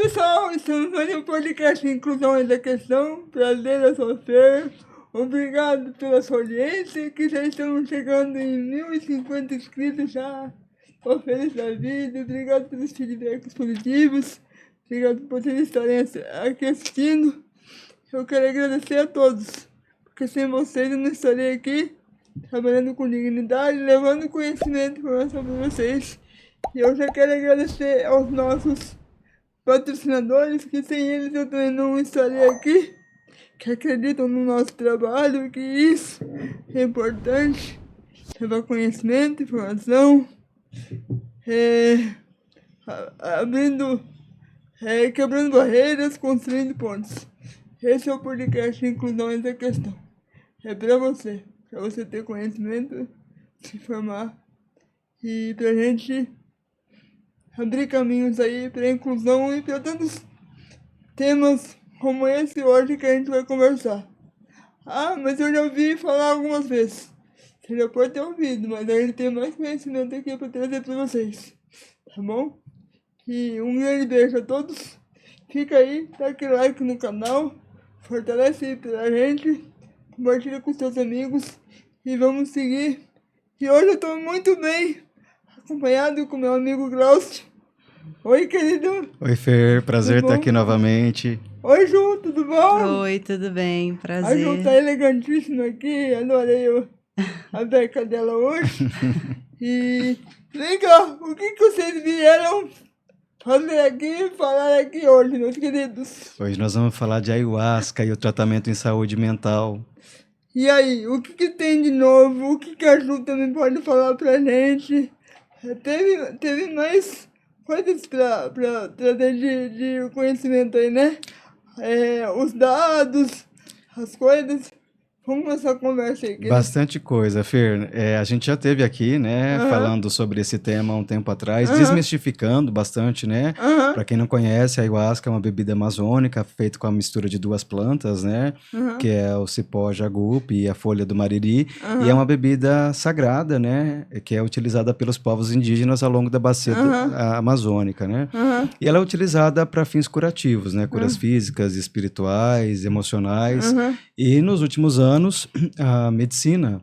pessoal, estamos fazendo um podcast Inclusão da Questão. Prazer, eu sou o Fer. Obrigado pela sua audiência, que já estamos chegando em 1.050 inscritos já. Estou feliz da vida, obrigado pelos feedbacks positivos. Obrigado por vocês estarem aqui assistindo. Eu quero agradecer a todos, porque sem vocês eu não estaria aqui trabalhando com dignidade, levando conhecimento para vocês. E eu já quero agradecer aos nossos patrocinadores, que sem eles eu também não estaria aqui, que acreditam no nosso trabalho, que isso é importante, levar conhecimento, informação, quebrando barreiras, construindo pontes. Esse é o podcast Inclusão da Questão. É para você ter conhecimento, se informar e pra gente abrir caminhos aí para inclusão e para tantos temas como esse hoje que a gente vai conversar. Ah, mas eu já ouvi falar algumas vezes. Você já pode ter ouvido, mas a gente tem mais conhecimento aqui para trazer para vocês. Tá bom? E um grande beijo a todos. Fica aí, dá aquele like no canal, fortalece aí pra gente, compartilha com seus amigos e vamos seguir. E hoje eu estou muito bem acompanhado com meu amigo Glaucio. Oi, querido. Oi, Fer. Prazer estar aqui novamente. Oi, Ju, tudo bom? Oi, tudo bem? Prazer. A Ju tá elegantíssima aqui. Adorei a beca dela hoje. E legal, o que vocês vieram falar aqui hoje, meus queridos? Hoje nós vamos falar de ayahuasca e o tratamento em saúde mental. E aí, o que tem de novo? O que a Ju também pode falar pra gente? Teve mais coisas pra trazer de conhecimento aí, né? Os dados, as coisas. Vamos começar a conversa aí. Bastante coisa, Fer. A gente já teve aqui, né, falando sobre esse tema há um tempo atrás, desmistificando bastante, né? Para quem não conhece, a ayahuasca é uma bebida amazônica feita com a mistura de duas plantas, né? Que é o cipó jagupe e a folha do mariri. E é uma bebida sagrada, né? Que é utilizada pelos povos indígenas ao longo da bacia amazônica, né? E ela é utilizada para fins curativos, né? Curas físicas, espirituais, emocionais. E nos últimos anos, a medicina,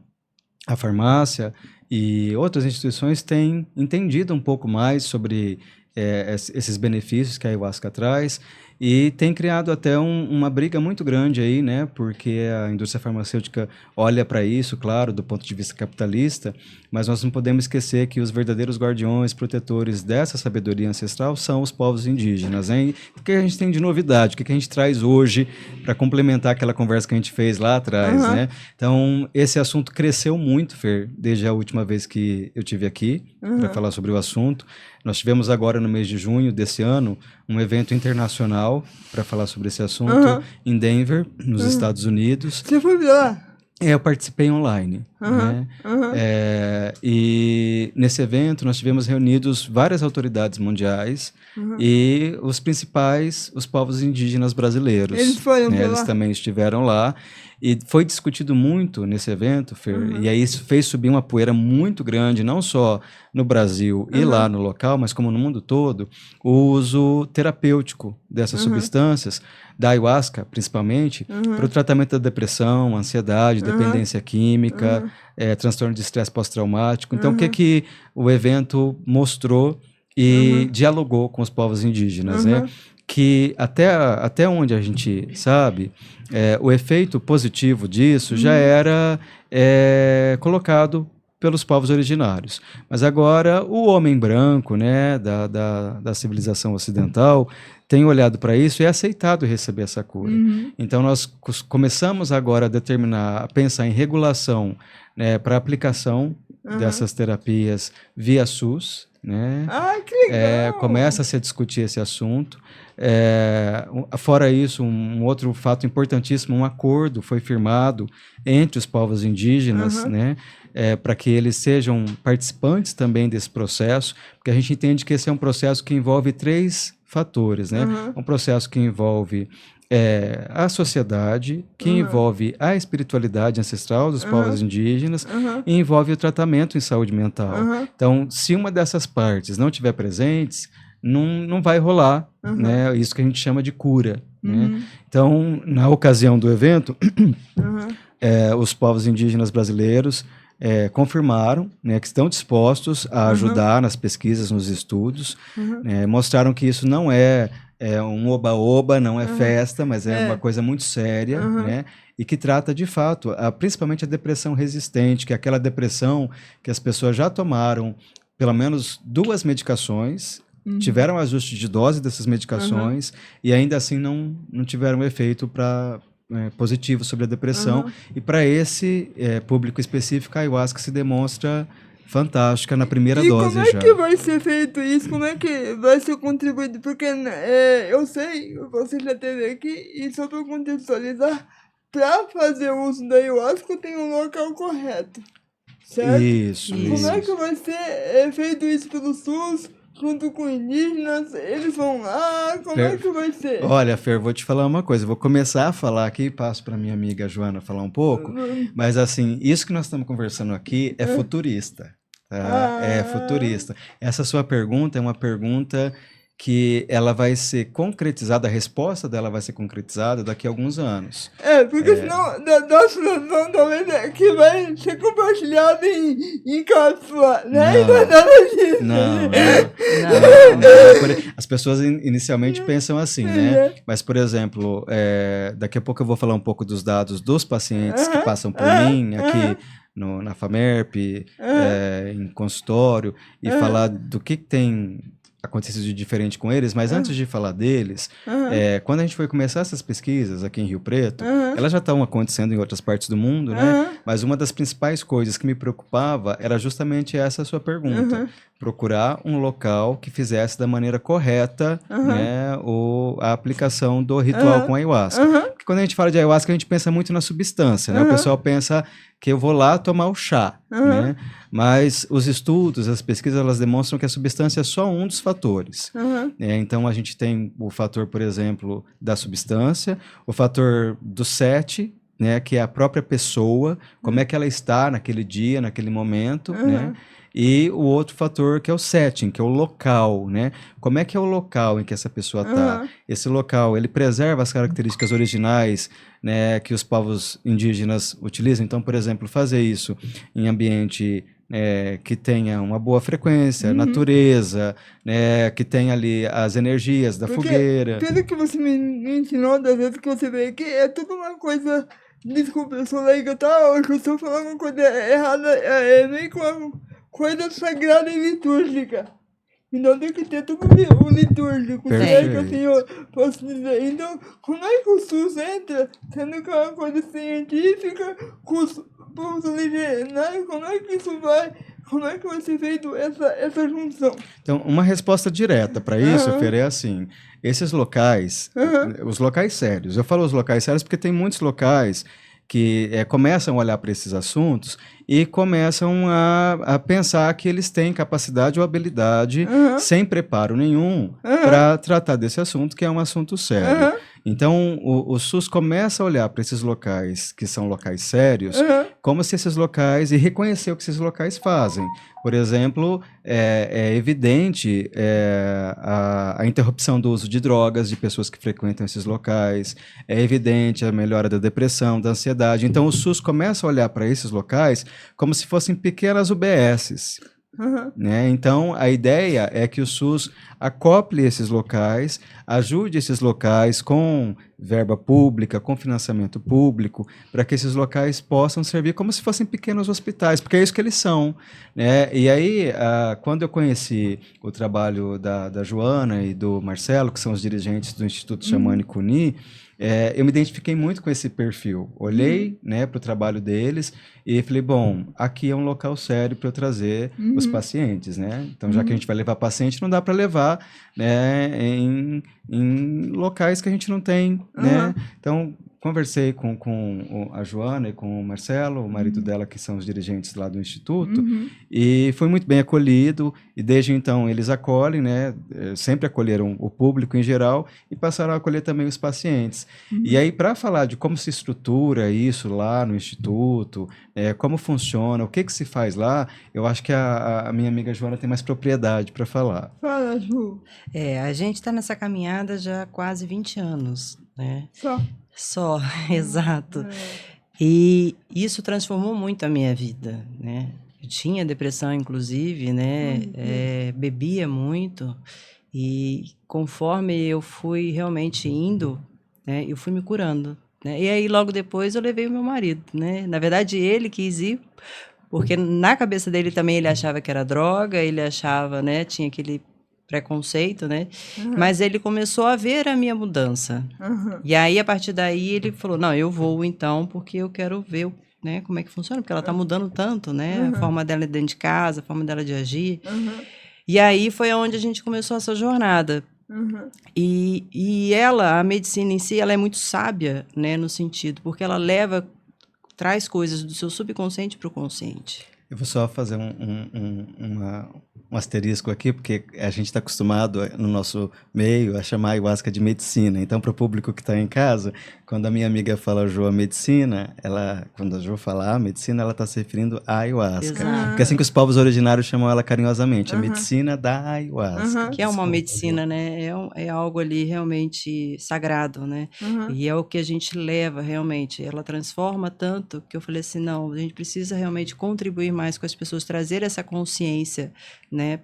a farmácia e outras instituições têm entendido um pouco mais sobre esses benefícios que a ayahuasca traz e tem criado até uma briga muito grande aí, né? Porque a indústria farmacêutica olha para isso, claro, do ponto de vista capitalista, mas nós não podemos esquecer que os verdadeiros guardiões, protetores dessa sabedoria ancestral são os povos indígenas, hein? O que a gente tem de novidade? O que a gente traz hoje para complementar aquela conversa que a gente fez lá atrás, né? Então, esse assunto cresceu muito, Fer, desde a última vez que eu tive aqui para falar sobre o assunto. Nós tivemos agora, no mês de junho desse ano, um evento internacional para falar sobre esse assunto em Denver, nos Estados Unidos. Você foi lá? Eu participei online, né? E nesse evento nós tivemos reunidos várias autoridades mundiais e os povos indígenas brasileiros. Eles foram né? lá? Eles também estiveram lá e foi discutido muito nesse evento, Fer, e aí isso fez subir uma poeira muito grande, não só no Brasil e lá no local, mas como no mundo todo, o uso terapêutico dessas substâncias, da ayahuasca principalmente, para o tratamento da depressão, ansiedade, dependência química, transtorno de estresse pós-traumático. Então, o que o evento mostrou e dialogou com os povos indígenas, né? Que até onde a gente sabe, o efeito positivo disso já era colocado pelos povos originários. Mas agora o homem branco, né, da civilização ocidental tem olhado para isso e aceitado receber essa cura. Então nós começamos agora a pensar em regulação, né, para aplicação dessas terapias via SUS, né? Ah, que legal! Começa-se a discutir esse assunto. Fora isso, um outro fato importantíssimo, um acordo foi firmado entre os povos indígenas, né, para que eles sejam participantes também desse processo, porque a gente entende que esse é um processo que envolve 3 fatores, né? Um processo que envolve a sociedade, que envolve a espiritualidade ancestral dos povos indígenas e envolve o tratamento em saúde mental. Então, se uma dessas partes não estiver presente, não vai rolar, né? Isso que a gente chama de cura, né? Então, na ocasião do evento, os povos indígenas brasileiros confirmaram, né, que estão dispostos a ajudar nas pesquisas, nos estudos, mostraram que isso não é um oba-oba, não é festa, mas é uma coisa muito séria, né? E que trata, de fato, principalmente a depressão resistente, que é aquela depressão que as pessoas já tomaram pelo menos 2 medicações, tiveram ajuste de dose dessas medicações e ainda assim não tiveram efeito positivo sobre a depressão. E para esse público específico, a ayahuasca se demonstra fantástica na primeira dose já. E como é que vai ser feito isso? Como é que vai ser contribuído? Porque eu sei, você já esteve aqui, e só para contextualizar, para fazer uso da ayahuasca tem um local correto, certo? Isso. Como é que vai ser feito isso pelo SUS, junto com indígenas? Eles vão lá? Como é que vai ser? Olha, Fer, vou te falar uma coisa. Vou começar a falar aqui, passo para minha amiga Joana falar um pouco, mas assim, isso que nós estamos conversando aqui é futurista, tá? É futurista. Essa sua pergunta é uma pergunta que ela vai ser concretizada, a resposta dela vai ser concretizada daqui a alguns anos. Porque senão nossa noção talvez que vai ser compartilhada em cápsula, né? Não. Não é nada disso. Não. As pessoas inicialmente pensam assim, né? Mas, por exemplo, daqui a pouco eu vou falar um pouco dos dados dos pacientes que passam por mim aqui na FAMERP, em consultório, e falar do que tem acontecido de diferente com eles, mas antes de falar deles, quando a gente foi começar essas pesquisas aqui em Rio Preto, elas já estavam acontecendo em outras partes do mundo, né? Mas uma das principais coisas que me preocupava era justamente essa sua pergunta. Procurar um local que fizesse da maneira correta, né, a aplicação do ritual com a ayahuasca. Porque quando a gente fala de ayahuasca, a gente pensa muito na substância, né? O pessoal pensa que eu vou lá tomar o chá, né? Mas os estudos, as pesquisas, elas demonstram que a substância é só um dos fatores. Então, a gente tem o fator, por exemplo, da substância, o fator do set, né, que é a própria pessoa, como é que ela está naquele dia, naquele momento, né? E o outro fator que é o setting, que é o local, né? Como é que é o local em que essa pessoa está? Esse local, ele preserva as características originais, né, que os povos indígenas utilizam. Então, por exemplo, fazer isso em ambiente que tenha uma boa frequência, natureza, né, que tenha ali as energias da fogueira. Pelo que você me ensinou, das vezes que você veio aqui, é tudo uma coisa... Desculpa, eu sou leiga, tá? Hoje eu estou falando uma coisa errada, é meio que uma coisa sagrada e litúrgica. Então tem que ter tudo o litúrgico, certo? Assim, eu posso dizer. Então, como é que o SUS entra, sendo que é uma coisa científica, com os originários, como é que isso vai... Como é que vai ser feito essa junção? Então, uma resposta direta para isso, Fer, é assim, esses locais, os locais sérios, eu falo os locais sérios porque tem muitos locais que começam a olhar para esses assuntos e começam a pensar que eles têm capacidade ou habilidade, sem preparo nenhum, para tratar desse assunto, que é um assunto sério. Então, o SUS começa a olhar para esses locais, que são locais sérios, como se esses locais, e reconhecer o que esses locais fazem. Por exemplo, é evidente a interrupção do uso de drogas de pessoas que frequentam esses locais, é evidente a melhora da depressão, da ansiedade. Então, o SUS começa a olhar para esses locais como se fossem pequenas UBSs. Né? Então, a ideia é que o SUS acople esses locais, ajude esses locais com verba pública, com financiamento público, para que esses locais possam servir como se fossem pequenos hospitais, porque é isso que eles são. Né? E aí, quando eu conheci o trabalho da Joana e do Marcelo, que são os dirigentes do Instituto Xamânico Uni, eu me identifiquei muito com esse perfil. Olhei, né, para o trabalho deles e falei, bom, aqui é um local sério para eu trazer os pacientes, né? Então, já que a gente vai levar paciente, não dá para levar, né, em locais que a gente não tem, né? Então, conversei com a Joana e com o Marcelo, o marido dela, que são os dirigentes lá do Instituto, e fui muito bem acolhido, e desde então eles acolhem, né, sempre acolheram o público em geral, e passaram a acolher também os pacientes. E aí, para falar de como se estrutura isso lá no Instituto, como funciona, o que que se faz lá, eu acho que a minha amiga Joana tem mais propriedade para falar. Fala, Ju. A gente está nessa caminhada já há quase 20 anos, né? Só. Exato. E isso transformou muito a minha vida, né? Eu tinha depressão, inclusive, né? Bebia muito. E conforme eu fui realmente indo, né? Eu fui me curando, né? E aí, logo depois, eu levei o meu marido, né? Na verdade, ele quis ir, porque na cabeça dele também ele achava que era droga, ele achava, né? Tinha aquele preconceito, né? Mas ele começou a ver a minha mudança. E aí, a partir daí, ele falou, não, eu vou então, porque eu quero ver, né, como é que funciona, porque ela tá mudando tanto, né? A forma dela dentro de casa, a forma dela de agir. E aí foi onde a gente começou essa jornada. E ela, a medicina em si, ela é muito sábia, né, no sentido, porque ela traz coisas do seu subconsciente para o consciente. Eu vou só fazer um asterisco aqui, porque a gente está acostumado no nosso meio a chamar a ayahuasca de medicina. Então, para o público que está em casa, quando a minha amiga fala Jô, a medicina, quando a Jô fala a medicina, ela está se referindo à ayahuasca. Exato. Porque é assim que os povos originários chamam ela carinhosamente, a medicina da ayahuasca. Que é uma medicina, né? É algo ali realmente sagrado, né? E é o que a gente leva realmente. Ela transforma tanto que eu falei assim, não, a gente precisa realmente contribuir mais com as pessoas, trazer essa consciência, né,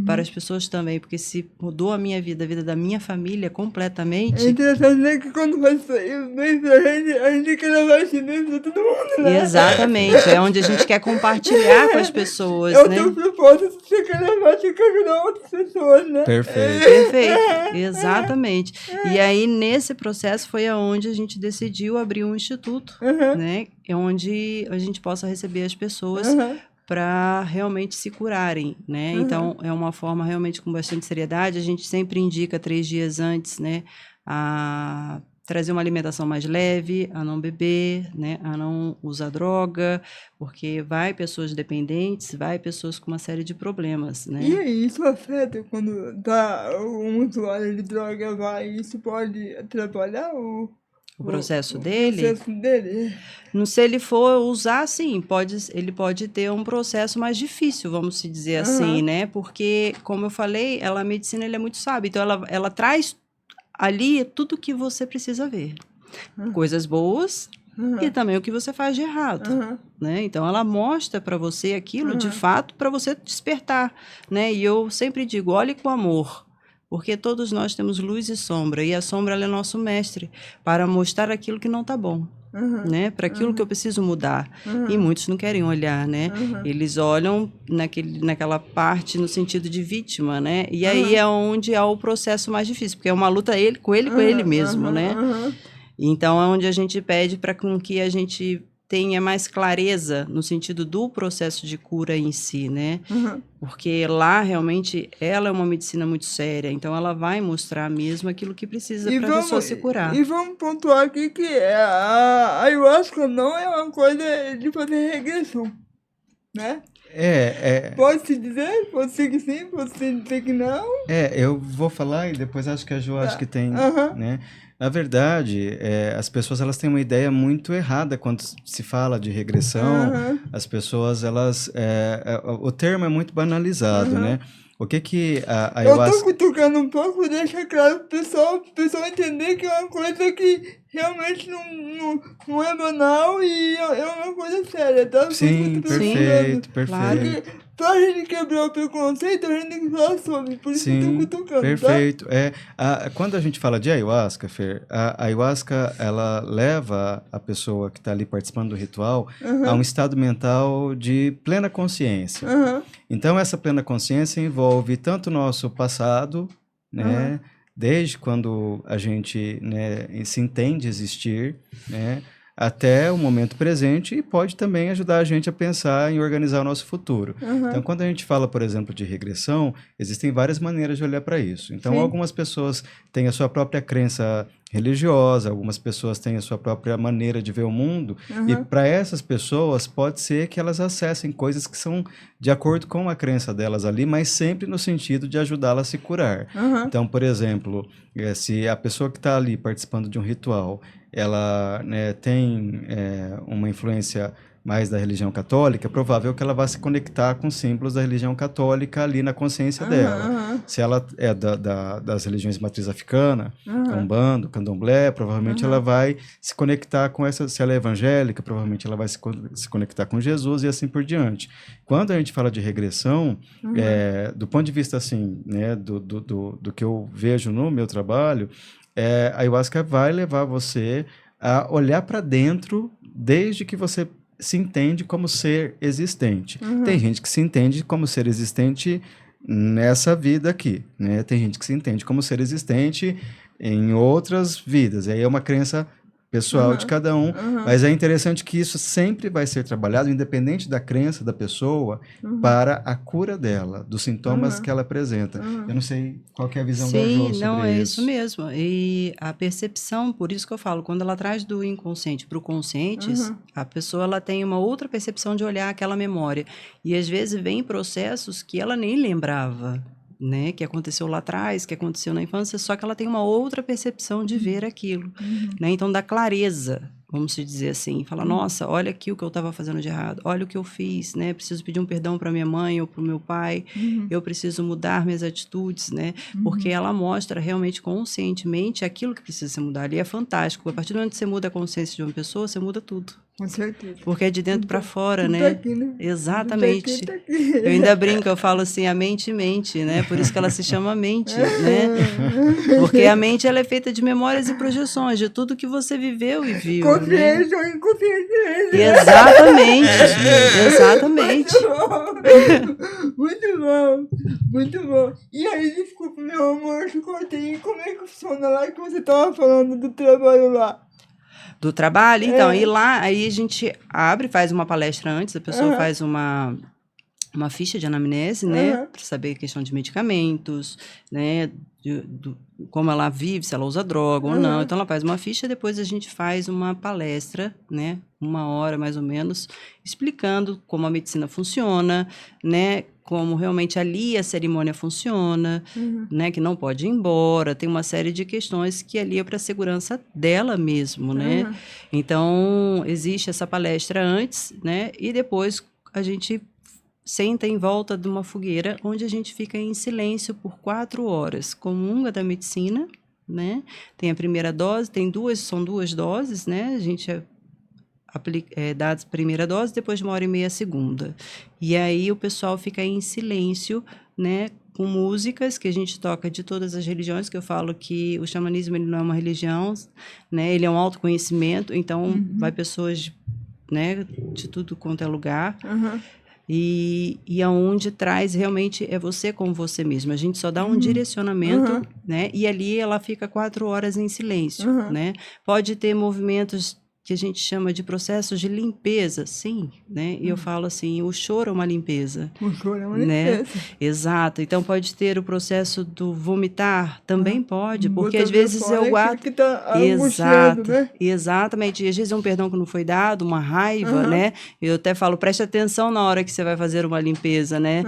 para as pessoas também, porque se mudou a minha vida, a vida da minha família completamente. É interessante, né, que quando vai sair bem pra a gente quer levar esse bem pra todo mundo, né? Exatamente, é onde a gente quer compartilhar com as pessoas, é né? o teu propósito, você quer levar, você quer ajudar outras pessoas, né? Perfeito, exatamente. E aí, nesse processo, foi aonde a gente decidiu abrir um instituto, né, onde a gente possa receber as pessoas para realmente se curarem, né? Então, é uma forma realmente com bastante seriedade. A gente sempre indica 3 dias antes, né, a trazer uma alimentação mais leve, a não beber, né, a não usar droga, porque vai pessoas dependentes, vai pessoas com uma série de problemas, né? E aí, isso afeta quando um usuário de droga isso pode atrapalhar o processo dele? O processo dele? Não, se ele for usar, sim, ele pode ter um processo mais difícil, vamos se dizer assim, né? Porque, como eu falei, a medicina é muito sábia, então ela traz ali tudo o que você precisa ver. Coisas boas e também o que você faz de errado, né? Então, ela mostra para você aquilo, de fato, para você despertar, né? E eu sempre digo, olhe com amor. Porque todos nós temos luz e sombra, e a sombra ela é nosso mestre para mostrar aquilo que não está bom, né? Para aquilo que eu preciso mudar. E muitos não querem olhar, né? Eles olham naquela parte no sentido de vítima, né? E aí é onde há o processo mais difícil, porque é uma luta com ele mesmo, né? Então é onde a gente pede para que a gente tenha mais clareza no sentido do processo de cura em si, né? Porque lá, realmente, ela é uma medicina muito séria, então ela vai mostrar mesmo aquilo que precisa para a pessoa se curar. E vamos pontuar aqui que a ayahuasca não é uma coisa de fazer regressão, né? Pode-se dizer? Pode ser que sim, pode ser que não. Eu vou falar e depois acho que a Jo acho que tem, né? Na verdade, as pessoas elas têm uma ideia muito errada quando se fala de regressão. As pessoas, o termo é muito banalizado, né? O que a ayahuasca... Eu tô cutucando um pouco para deixar claro pro pessoal entender que é uma coisa que realmente não é banal e é uma coisa séria, tá? Sim, perfeito. Porque pra gente quebrar o preconceito, a gente tem que falar sobre, por isso que eu tô cutucando, perfeito. Tá? Quando a gente fala de ayahuasca, Fer, a ayahuasca, ela leva a pessoa que está ali participando do ritual a um estado mental de plena consciência. Então, essa plena consciência envolve tanto o nosso passado, né, desde quando a gente, né, se entende existir, né, até o momento presente e pode também ajudar a gente a pensar em organizar o nosso futuro. Então, quando a gente fala, por exemplo, de regressão, existem várias maneiras de olhar para isso. Então, Sim. algumas pessoas têm a sua própria crença religiosa, algumas pessoas têm a sua própria maneira de ver o mundo, e para essas pessoas pode ser que elas acessem coisas que são de acordo com a crença delas ali, mas sempre no sentido de ajudá-las a se curar. Então, por exemplo, se a pessoa que está ali participando de um ritual, ela, né, tem uma influência mais da religião católica, é provável que ela vá se conectar com símbolos da religião católica ali na consciência dela. Se ela é das religiões de matriz africana, Umbanda, Candomblé, provavelmente ela vai se conectar com essa. Se ela é evangélica, provavelmente ela vai se conectar com Jesus e assim por diante. Quando a gente fala de regressão, do ponto de vista assim, né, do que eu vejo no meu trabalho, a ayahuasca vai levar você a olhar para dentro desde que você se entende como ser existente. Tem gente que se entende como ser existente nessa vida aqui, né? Tem gente que se entende como ser existente em outras vidas. Aí é uma crença pessoal de cada um, mas é interessante que isso sempre vai ser trabalhado, independente da crença da pessoa, para a cura dela, dos sintomas que ela apresenta. Eu não sei qual que é a visão da Jo sobre isso. Sim, não, é isso mesmo. E a percepção, por isso que eu falo, quando ela traz do inconsciente para o consciente, a pessoa ela tem uma outra percepção de olhar aquela memória. E às vezes vem processos que ela nem lembrava, né, que aconteceu lá atrás, que aconteceu na infância, só que ela tem uma outra percepção de ver aquilo, né, então dá clareza, vamos dizer assim, fala, nossa, olha aqui o que eu estava fazendo de errado, olha o que eu fiz, né, preciso pedir um perdão para minha mãe ou para o meu pai, eu preciso mudar minhas atitudes, né, porque ela mostra realmente conscientemente aquilo que precisa ser mudado, e é fantástico, a partir do momento que você muda a consciência de uma pessoa, você muda tudo. Com certeza. Porque é de dentro para fora, Tudo né? tá aqui, né? Exatamente. Tudo tá aqui. Eu ainda brinco, eu falo assim, a mente mente, né? Por isso que ela se chama mente, né? Porque a mente ela é feita de memórias e projeções, de tudo que você viveu e viu, né? Consciência ou inconsciente. Exatamente, exatamente. Muito bom, muito bom. E aí, desculpa, meu amor, eu te cortei. Como é que funciona lá que você tava falando do trabalho lá? Do trabalho, então, e lá, aí a gente abre, faz uma palestra antes, a pessoa faz uma ficha de anamnese, né, para saber a questão de medicamentos, né, como ela vive, se ela usa droga ou não, então ela faz uma ficha, depois a gente faz uma palestra, né, 1 hora mais ou menos, explicando como a medicina funciona, né, como realmente ali a cerimônia funciona, né, que não pode ir embora, tem uma série de questões que ali é para a segurança dela mesmo, né, então existe essa palestra antes, né, e depois a gente senta em volta de uma fogueira, onde a gente fica em silêncio por 4 horas, comunga da medicina, né, tem a primeira dose, são 2 doses, né, a gente dá a primeira dose, depois de 1h30 a segunda. E aí o pessoal fica em silêncio, né, com músicas que a gente toca de todas as religiões, que eu falo que o xamanismo ele não é uma religião, né, ele é um autoconhecimento, então vai pessoas, né, de tudo quanto é lugar. E aonde traz realmente é você com você mesmo. A gente só dá um direcionamento, né, e ali ela fica 4 horas em silêncio, né. Pode ter movimentos que a gente chama de processos de limpeza, sim, né? E eu falo assim, o choro é uma limpeza. O choro é uma né? limpeza. Exato. Então pode ter o processo do vomitar, também pode, porque às vezes é o ato. Que tá Exato, né? exatamente. E às vezes é um perdão que não foi dado, uma raiva, né? Eu até falo, preste atenção na hora que você vai fazer uma limpeza, né?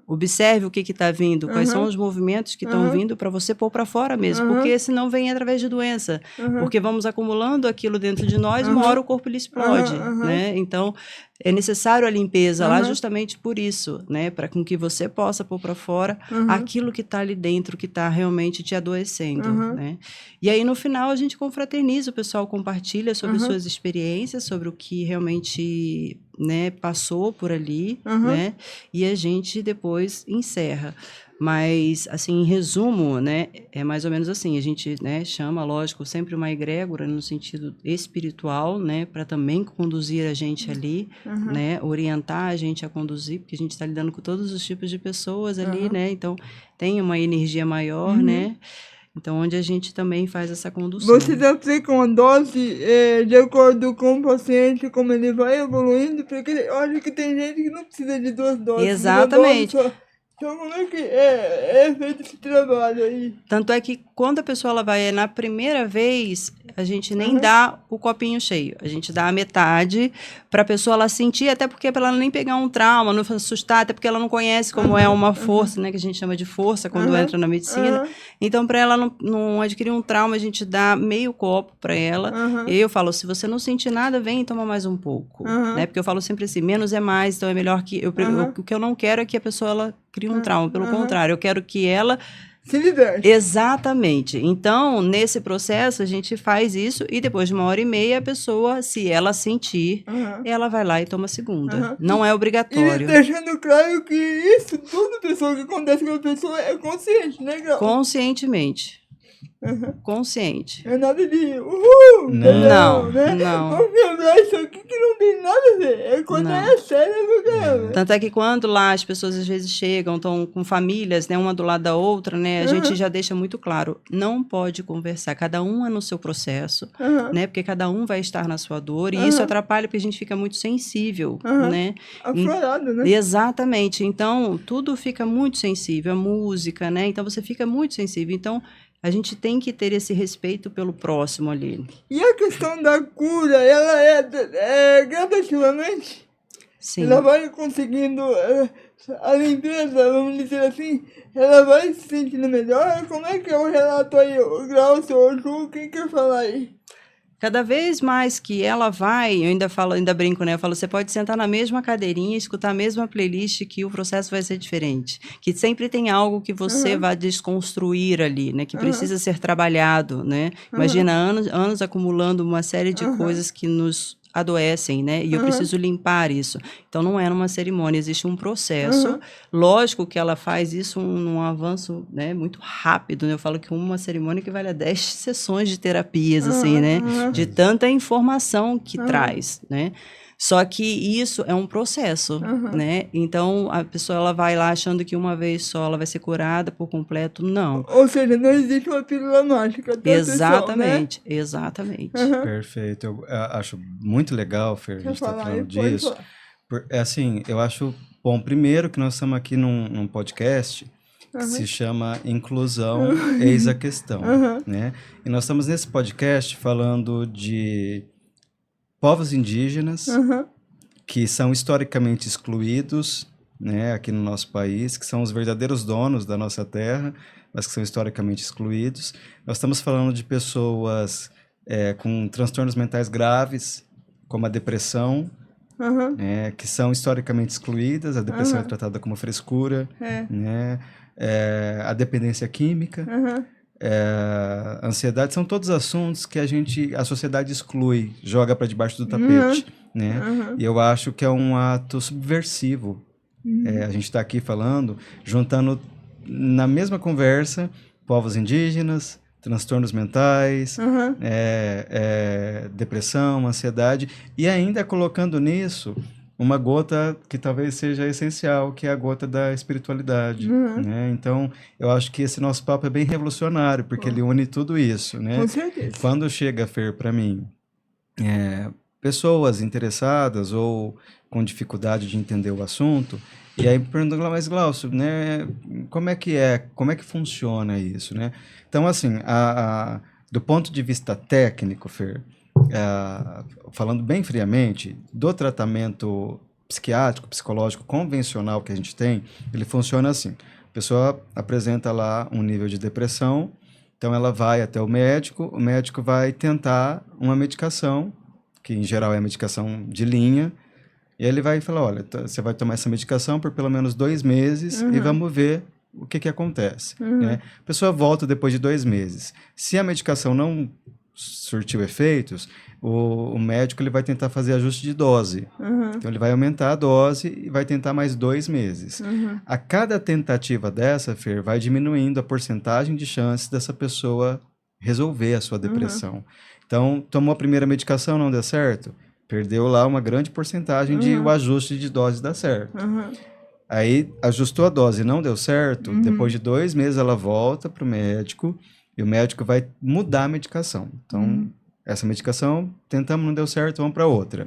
Observe o que está vindo, quais são os movimentos que estão vindo para você pôr para fora mesmo, porque senão vem através de doença. Porque vamos acumulando aquilo dentro de nós, uma hora o corpo ele explode, né? Então, é necessário a limpeza lá justamente por isso, né? Para com que você possa pôr para fora aquilo que está ali dentro, que está realmente te adoecendo, né? E aí, no final, a gente confraterniza, o pessoal compartilha sobre suas experiências, sobre o que realmente, né, passou por ali, né? E a gente depois encerra. Mas, assim, em resumo, né, é mais ou menos assim, a gente, né, chama, lógico, sempre uma egrégora no sentido espiritual, né, para também conduzir a gente ali, né, orientar a gente a conduzir, porque a gente está lidando com todos os tipos de pessoas ali, né, então tem uma energia maior, né, Então, onde a gente também faz essa condução. Vocês aplicam a dose de acordo com o paciente, como ele vai evoluindo? Porque eu acho que tem gente que não precisa de 2 doses. Exatamente. Uma dose só. Então, como é que é feito esse trabalho aí? Tanto é que quando a pessoa ela vai na primeira vez, a gente nem dá o copinho cheio. A gente dá a metade para a pessoa ela sentir, até porque para ela nem pegar um trauma, não assustar, até porque ela não conhece como é uma força, né, que a gente chama de força quando entra na medicina. Então, para ela não adquirir um trauma, a gente dá meio copo para ela. E eu falo, se você não sentir nada, vem e toma mais um pouco. Né? Porque eu falo sempre assim, menos é mais, então é melhor que... O que eu não quero é que a pessoa ela crie um trauma. Pelo contrário, eu quero que ela... Se liberte. Exatamente. Então, nesse processo, a gente faz isso e depois de 1h30, a pessoa, se ela sentir, ela vai lá e toma a segunda. Não é obrigatório. E deixando claro que isso, toda pessoa que acontece com a pessoa é consciente, né, Gal? Conscientemente. Consciente. É nada de uhul! Não, né? não. Vamos quebrar isso aqui que não tem nada a ver. É quando é sério do caramba. Tanto é que quando lá as pessoas às vezes chegam, estão com famílias, né, uma do lado da outra, né, a gente já deixa muito claro, não pode conversar, cada um é no seu processo, né, porque cada um vai estar na sua dor, e isso atrapalha porque a gente fica muito sensível, né. Aflorado, né? Exatamente, então tudo fica muito sensível, a música, né, então você fica muito sensível, então a gente tem que ter esse respeito pelo próximo ali. E a questão da cura, ela é gradativamente? Sim. Ela vai conseguindo a limpeza, vamos dizer assim, ela vai se sentindo melhor? Como é que é o relato aí, o Glaucio, o Ju, quem quer falar aí? Cada vez mais que ela vai, eu ainda brinco, né? Eu falo, você pode sentar na mesma cadeirinha, escutar a mesma playlist que o processo vai ser diferente. Que sempre tem algo que você vai desconstruir ali, né? Que precisa ser trabalhado, né? Imagina anos acumulando uma série de coisas que nos adoecem, né? E eu preciso limpar isso. Então, não é numa cerimônia, existe um processo. Lógico que ela faz isso num avanço, né, muito rápido, né? Eu falo que uma cerimônia equivale a 10 sessões de terapias, assim, né? De tanta informação que traz, né? Só que isso é um processo, né? Então, a pessoa ela vai lá achando que uma vez só ela vai ser curada por completo. Não. Ou seja, não existe uma pílula mágica. Exatamente, pessoal, né? exatamente. Perfeito. Eu acho muito legal, Fer, a gente está falando disso. É assim, eu acho bom, primeiro, que nós estamos aqui num podcast que se chama Inclusão, Eis a Questão, né? E nós estamos nesse podcast falando de povos indígenas que são historicamente excluídos, né, aqui no nosso país, que são os verdadeiros donos da nossa terra, mas que são historicamente excluídos. Nós estamos falando de pessoas com transtornos mentais graves, como a depressão, que são historicamente excluídas. A depressão é tratada como frescura, né? A dependência química, a ansiedade, são todos assuntos que a sociedade exclui, joga para debaixo do tapete, né? E eu acho que é um ato subversivo. A gente está aqui falando, juntando na mesma conversa povos indígenas, transtornos mentais, depressão, ansiedade, e ainda colocando nisso uma gota que talvez seja essencial, que é a gota da espiritualidade, né? Então, eu acho que esse nosso papo é bem revolucionário, porque ele une tudo isso, né? Com certeza. Quando chega, Fer, para mim, pessoas interessadas ou com dificuldade de entender o assunto, e aí perguntando, mas Glaucio, né, como é que funciona isso, né? Então, assim, do ponto de vista técnico, Fer, falando bem friamente, do tratamento psiquiátrico, psicológico convencional que a gente tem, ele funciona assim. A pessoa apresenta lá um nível de depressão, então ela vai até o médico vai tentar uma medicação, que em geral é a medicação de linha, e ele vai falar, olha, você vai tomar essa medicação por pelo menos 2 meses e vamos ver o que acontece. Né? A pessoa volta depois de 2 meses. Se a medicação não surtiu efeitos, o médico ele vai tentar fazer ajuste de dose. Então, ele vai aumentar a dose e vai tentar mais 2 meses. A cada tentativa dessa, Fer, vai diminuindo a porcentagem de chances dessa pessoa resolver a sua depressão. Então, tomou a primeira medicação, não deu certo? Perdeu lá uma grande porcentagem de o ajuste de dose dar certo. Aí, ajustou a dose e não deu certo, depois de 2 meses ela volta para o médico e o médico vai mudar a medicação. Então, essa medicação, tentamos, não deu certo, vamos para outra.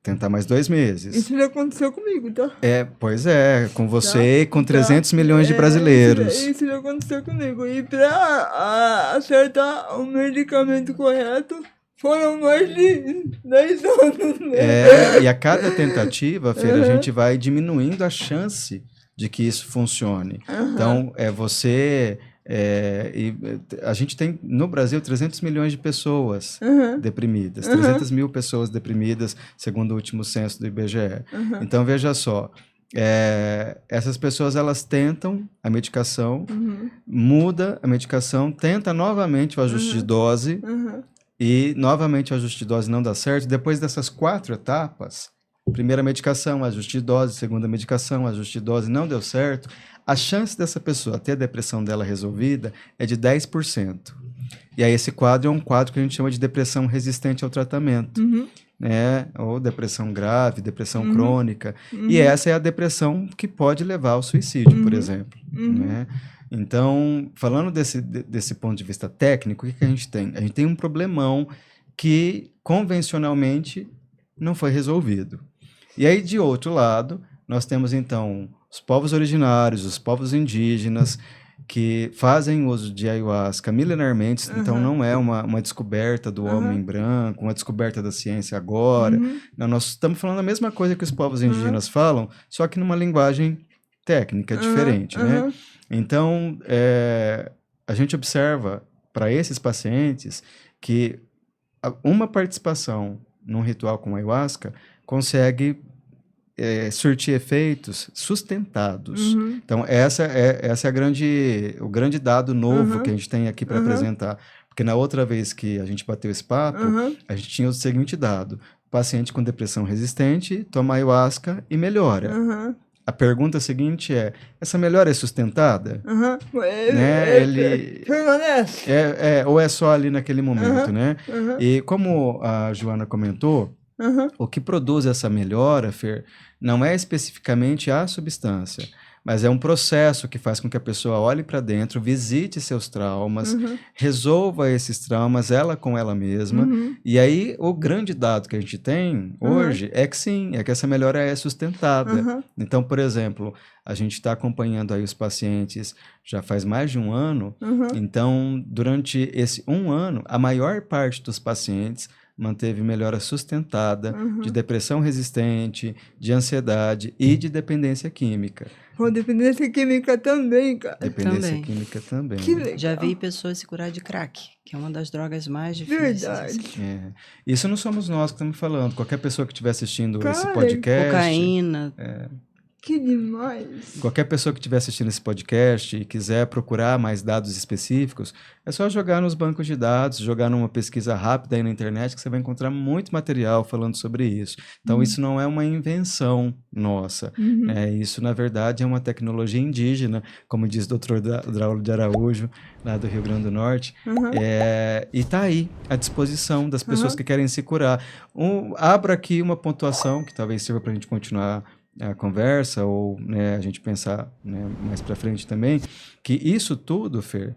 Tentar mais 2 meses. Isso já aconteceu comigo, tá? Pois é, com você e com 300 milhões de brasileiros. Isso já aconteceu comigo. E para acertar o medicamento correto, foram mais de 10 anos, né? E a cada tentativa, Fer, a gente vai diminuindo a chance de que isso funcione. Então, a gente tem no Brasil 300 milhões de pessoas deprimidas, 300 mil pessoas deprimidas, segundo o último censo do IBGE. Então, veja só, essas pessoas, elas tentam a medicação, muda a medicação, tenta novamente o ajuste de dose, e novamente o ajuste de dose não dá certo. Depois dessas 4 etapas, primeira medicação, ajuste de dose, segunda medicação, ajuste de dose, não deu certo, a chance dessa pessoa ter a depressão dela resolvida é de 10%. E aí esse quadro é um quadro que a gente chama de depressão resistente ao tratamento, né? Ou depressão grave, depressão crônica. E essa é a depressão que pode levar ao suicídio, por exemplo, né? Então, falando desse ponto de vista técnico, o que a gente tem? A gente tem um problemão que convencionalmente não foi resolvido. E aí, de outro lado, nós temos, então, os povos originários, os povos indígenas, que fazem uso de ayahuasca milenarmente, então não é uma descoberta do homem branco, uma descoberta da ciência agora. Não, nós estamos falando a mesma coisa que os povos indígenas falam, só que numa linguagem técnica diferente, né? Então, a gente observa para esses pacientes que uma participação num ritual com ayahuasca consegue surtir efeitos sustentados. Então, essa é o grande dado novo que a gente tem aqui para apresentar. Porque na outra vez que a gente bateu esse papo, a gente tinha o seguinte dado: paciente com depressão resistente toma ayahuasca e melhora. A pergunta seguinte é: essa melhora é sustentada? Né? Ele permanece. Ou é só ali naquele momento, né? E como a Joana comentou, o que produz essa melhora, Fer, não é especificamente a substância, mas é um processo que faz com que a pessoa olhe para dentro, visite seus traumas, resolva esses traumas ela com ela mesma. E aí, o grande dado que a gente tem hoje é que sim, é que essa melhora é sustentada. Então, por exemplo, a gente está acompanhando aí os pacientes já faz mais de 1 ano. Então, durante esse 1 ano, a maior parte dos pacientes manteve melhora sustentada de depressão resistente, de ansiedade e de dependência química. Dependência química também, cara. Dependência química também. Que legal. Já vi pessoas se curar de crack, que é uma das drogas mais difíceis. Verdade. Isso não somos nós que estamos falando. Qualquer pessoa que estiver assistindo esse podcast... Cocaína. Que demais. Qualquer pessoa que estiver assistindo esse podcast e quiser procurar mais dados específicos, é só jogar nos bancos de dados, jogar numa pesquisa rápida aí na internet, que você vai encontrar muito material falando sobre isso. Então, isso não é uma invenção nossa. Isso, na verdade, é uma tecnologia indígena, como diz o Dr. Draulio de Araújo, lá do Rio Grande do Norte. E está aí, à disposição das pessoas que querem se curar. Abro aqui uma pontuação, que talvez sirva para a gente continuar a conversa, ou né, a gente pensar mais para frente também, que isso tudo, Fer,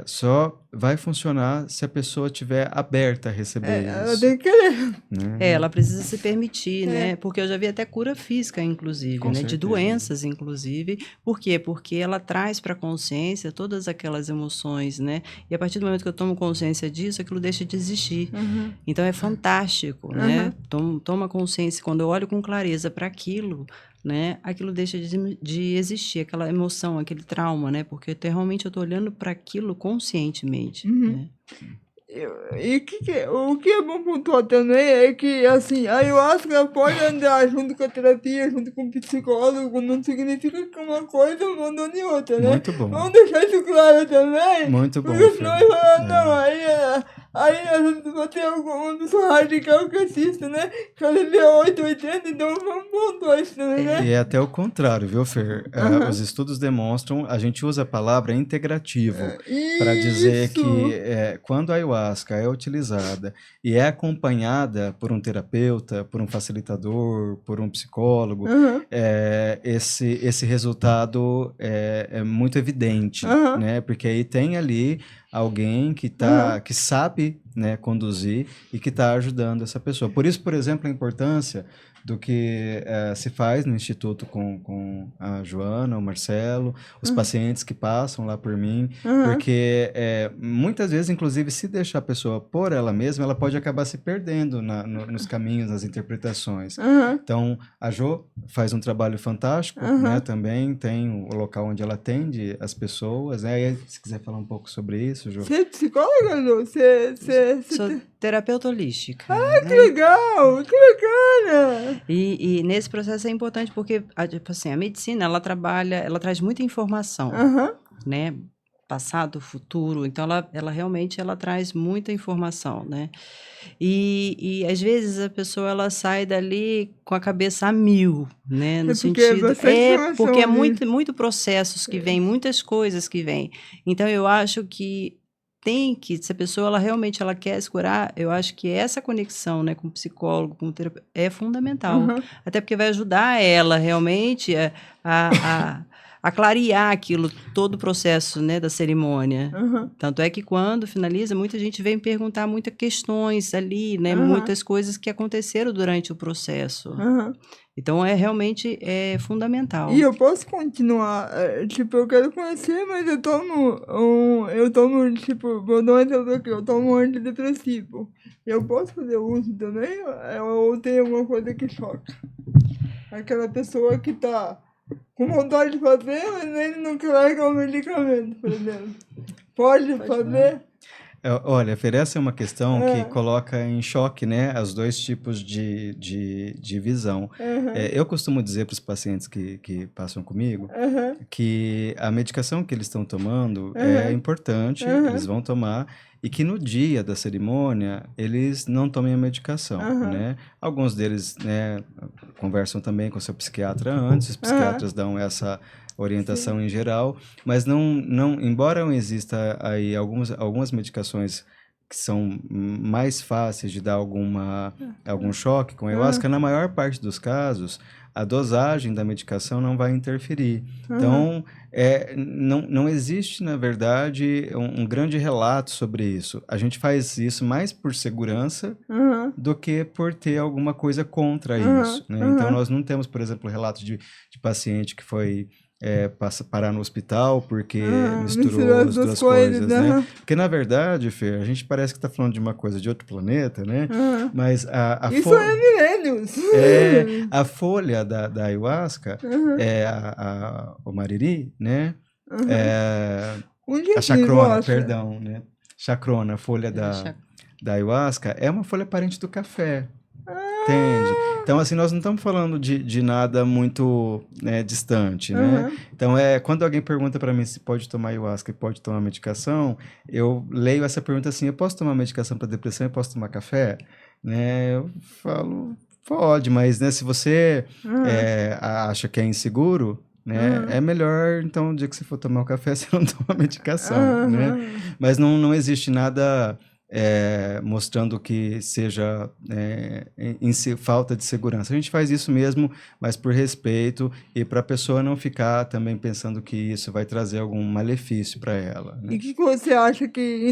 só vai funcionar se a pessoa estiver aberta a receber isso. Ela tem que querer. Né? Ela precisa se permitir, né? Porque eu já vi até cura física, inclusive, Com né? certeza. De doenças, inclusive. Por quê? Porque ela traz para a consciência todas aquelas emoções, né? E a partir do momento que eu tomo consciência disso, aquilo deixa de existir. Então é fantástico, né? Toma consciência. Quando eu olho com clareza para aquilo, né? Aquilo deixa de existir, aquela emoção, aquele trauma, né? Porque realmente eu estou olhando para aquilo conscientemente, né? E o que é bom pontuar também é que, assim, a ayahuasca pode andar junto com a terapia, junto com o psicólogo, não significa que uma coisa abandone outra, né? Muito bom. Vamos deixar isso claro também. Muito bom. Porque senão vai falar, não, aí Aí às vezes tem alguma pessoa radical que assiste, né? Que ela lê 880, então vamos pontuar isso também, né? E é até o contrário, viu, Fer? Os estudos demonstram, a gente usa a palavra integrativo para dizer que quando a ayahuasca é utilizada e é acompanhada por um terapeuta, por um facilitador, por um psicólogo, esse resultado é muito evidente, né? Porque aí tem ali alguém que sabe, né, conduzir e que está ajudando essa pessoa. Por isso, por exemplo, a importância do que se faz no Instituto com a Joana, o Marcelo, os pacientes que passam lá por mim, porque muitas vezes, inclusive, se deixar a pessoa por ela mesma, ela pode acabar se perdendo nos caminhos, nas interpretações. Então, a Jo faz um trabalho fantástico, né, também tem o local onde ela atende as pessoas, né, e se quiser falar um pouco sobre isso, Jo. Você é psicóloga, Jo? Sou terapeuta holística. Ah, que legal! Que bacana! E nesse processo é importante porque, tipo assim, a medicina, ela traz muita informação, né? Passado, futuro, então ela realmente traz muita informação, né? E às vezes a pessoa ela sai dali com a cabeça a mil, né? No sentido porque é muito processos que vêm, muitas coisas que vêm. Então eu acho que se a pessoa ela quer se curar, eu acho que essa conexão, né, com o psicólogo, com o terapeuta, é fundamental. Até porque vai ajudar ela realmente a clarear aquilo, todo o processo, né, da cerimônia. Tanto é que quando finaliza, muita gente vem perguntar muitas questões ali, né, muitas coisas que aconteceram durante o processo. Então, realmente fundamental. E eu posso continuar, tipo, eu quero conhecer, mas eu tomo, tipo, vou dar um exemplo aqui, eu tomo um antidepressivo. Eu posso fazer uso também, ou tem alguma coisa que choca? Aquela pessoa que tá com vontade de fazer, mas ele não quer largar o medicamento, por exemplo. Pode fazer? Olha, Fer, essa é uma questão que coloca em choque, né, os dois tipos de visão. Eu costumo dizer para os pacientes que passam comigo que a medicação que eles estão tomando é importante, eles vão tomar, e que no dia da cerimônia eles não tomem a medicação, né? Alguns deles, né, conversam também com o seu psiquiatra antes, os psiquiatras dão essa orientação em geral, mas embora não exista aí algumas medicações que são mais fáceis de dar algum choque com a ayahuasca, na maior parte dos casos, a dosagem da medicação não vai interferir. Então, não existe, na verdade, um grande relato sobre isso. A gente faz isso mais por segurança do que por ter alguma coisa contra isso, né? Então, nós não temos, por exemplo, relatos de paciente que foi parar no hospital porque misturou as duas coisas, né? Porque, na verdade, Fer, a gente parece que está falando de uma coisa de outro planeta, né? Mas isso é milênios! A folha da ayahuasca, o mariri, né? A chacrona, perdão, né? Chacrona, a folha da ayahuasca, é uma folha parente do café. Entende? Então, assim, nós não estamos falando de nada muito, né, distante, né? Então, quando alguém pergunta para mim se pode tomar ayahuasca e pode tomar medicação, eu leio essa pergunta assim, eu posso tomar medicação para depressão e posso tomar café? Né? Eu falo, pode, mas, né, se você acha que é inseguro, né, é melhor, então, no dia que você for tomar o café, você não toma a medicação, né? Mas não existe nada mostrando que seja falta de segurança. A gente faz isso mesmo, mas por respeito e para a pessoa não ficar também pensando que isso vai trazer algum malefício para ela, né? E o que você acha que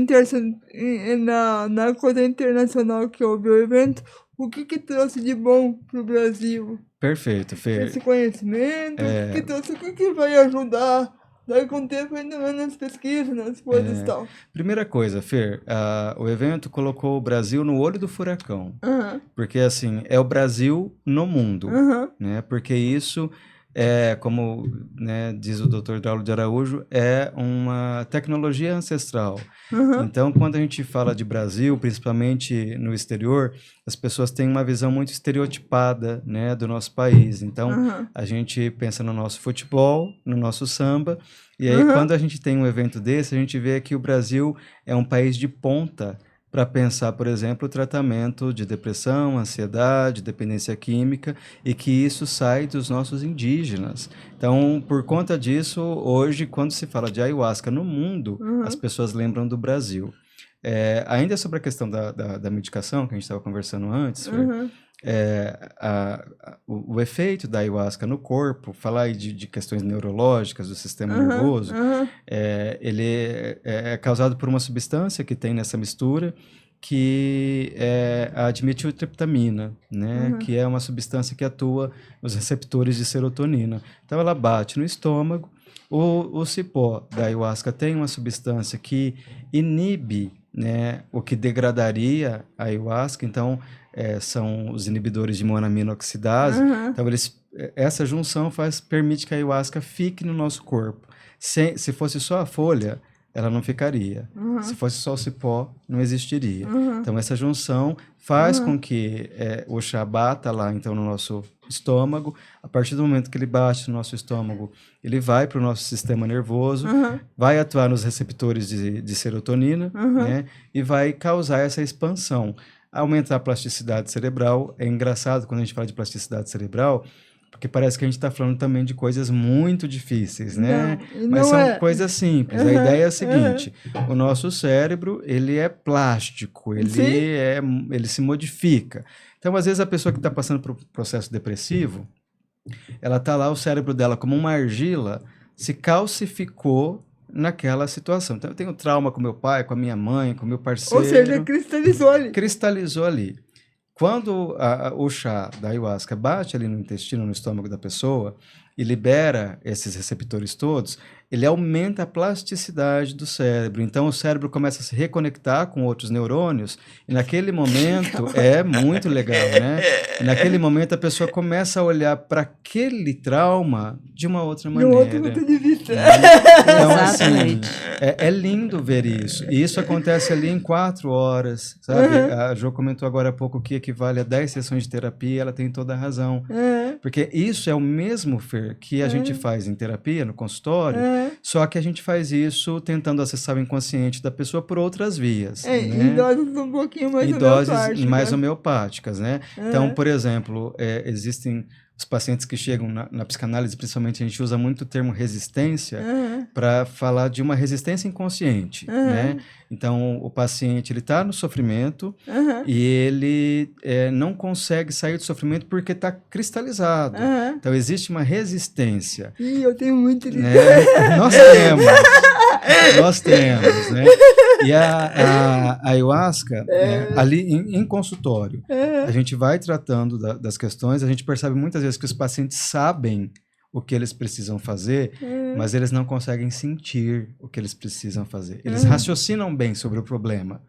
na coisa internacional que houve o evento, o que trouxe de bom para o Brasil? Perfeito, Fer. Esse conhecimento, o que vai ajudar? Daí com o tempo ainda mais nas pesquisas, nas coisas e tal. Primeira coisa, Fer, o evento colocou o Brasil no olho do furacão. Porque, assim, é o Brasil no mundo, né? Porque isso como, né, diz o Dr. Daulo de Araújo, é uma tecnologia ancestral. Então, quando a gente fala de Brasil, principalmente no exterior, as pessoas têm uma visão muito estereotipada, né, do nosso país. Então, a gente pensa no nosso futebol, no nosso samba, e aí quando a gente tem um evento desse, a gente vê que o Brasil é um país de ponta para pensar, por exemplo, o tratamento de depressão, ansiedade, dependência química, e que isso sai dos nossos indígenas. Então, por conta disso, hoje, quando se fala de ayahuasca no mundo, as pessoas lembram do Brasil. Ainda sobre a questão da medicação, que a gente estava conversando antes, Fer, o efeito da ayahuasca no corpo, falar aí de questões neurológicas do sistema nervoso, ele é causado por uma substância que tem nessa mistura, que é a dimetiltriptamina, né? Que é uma substância que atua nos receptores de serotonina. Então ela bate no estômago. O cipó da ayahuasca tem uma substância que inibe, né, o que degradaria a ayahuasca, então são os inibidores de monoaminoxidase. Então essa junção permite que a ayahuasca fique no nosso corpo. Se fosse só a folha, ela não ficaria. Se fosse só o cipó, não existiria. Então essa junção faz com que o chá bata lá então no nosso estômago. A partir do momento que ele bate no nosso estômago, ele vai para o nosso sistema nervoso, vai atuar nos receptores de serotonina, né, e vai causar essa expansão. Aumentar a plasticidade cerebral. É engraçado quando a gente fala de plasticidade cerebral, porque parece que a gente está falando também de coisas muito difíceis, né? Mas são coisas simples. A ideia é a seguinte: o nosso cérebro, ele é plástico, ele se modifica. Então, às vezes, a pessoa que está passando por um processo depressivo, ela está lá, o cérebro dela, como uma argila, se calcificou naquela situação. Então, eu tenho trauma com meu pai, com a minha mãe, com meu parceiro. Ou seja, cristalizou ali. Cristalizou ali. Quando o chá da ayahuasca bate ali no intestino, no estômago da pessoa, e libera esses receptores todos, ele aumenta a plasticidade do cérebro. Então, o cérebro começa a se reconectar com outros neurônios, e naquele momento, é muito legal, né? E naquele momento, a pessoa começa a olhar para aquele trauma de uma outra maneira. De um outro ponto de vista. Então, Exatamente. assim, é lindo ver isso. E isso acontece ali em 4 horas, sabe? A Jo comentou agora há pouco que equivale a 10 sessões de terapia, ela tem toda a razão. Porque isso é o mesmo, Fer, que a gente faz em terapia, no consultório, só que a gente faz isso tentando acessar o inconsciente da pessoa por outras vias. Né? Em doses um pouquinho mais homeopáticas. Em doses mais homeopáticas, né? Então, por exemplo, existem os pacientes que chegam na psicanálise, principalmente, a gente usa muito o termo resistência para falar de uma resistência inconsciente, né? Então, o paciente, ele está no sofrimento e ele não consegue sair do sofrimento porque está cristalizado. Então, existe uma resistência. Ih, eu tenho muito disso. Nós temos, né? E a ayahuasca, ali em consultório, a gente vai tratando das questões, a gente percebe muitas vezes que os pacientes sabem o que eles precisam fazer, mas eles não conseguem sentir o que eles precisam fazer. Eles raciocinam bem sobre o problema,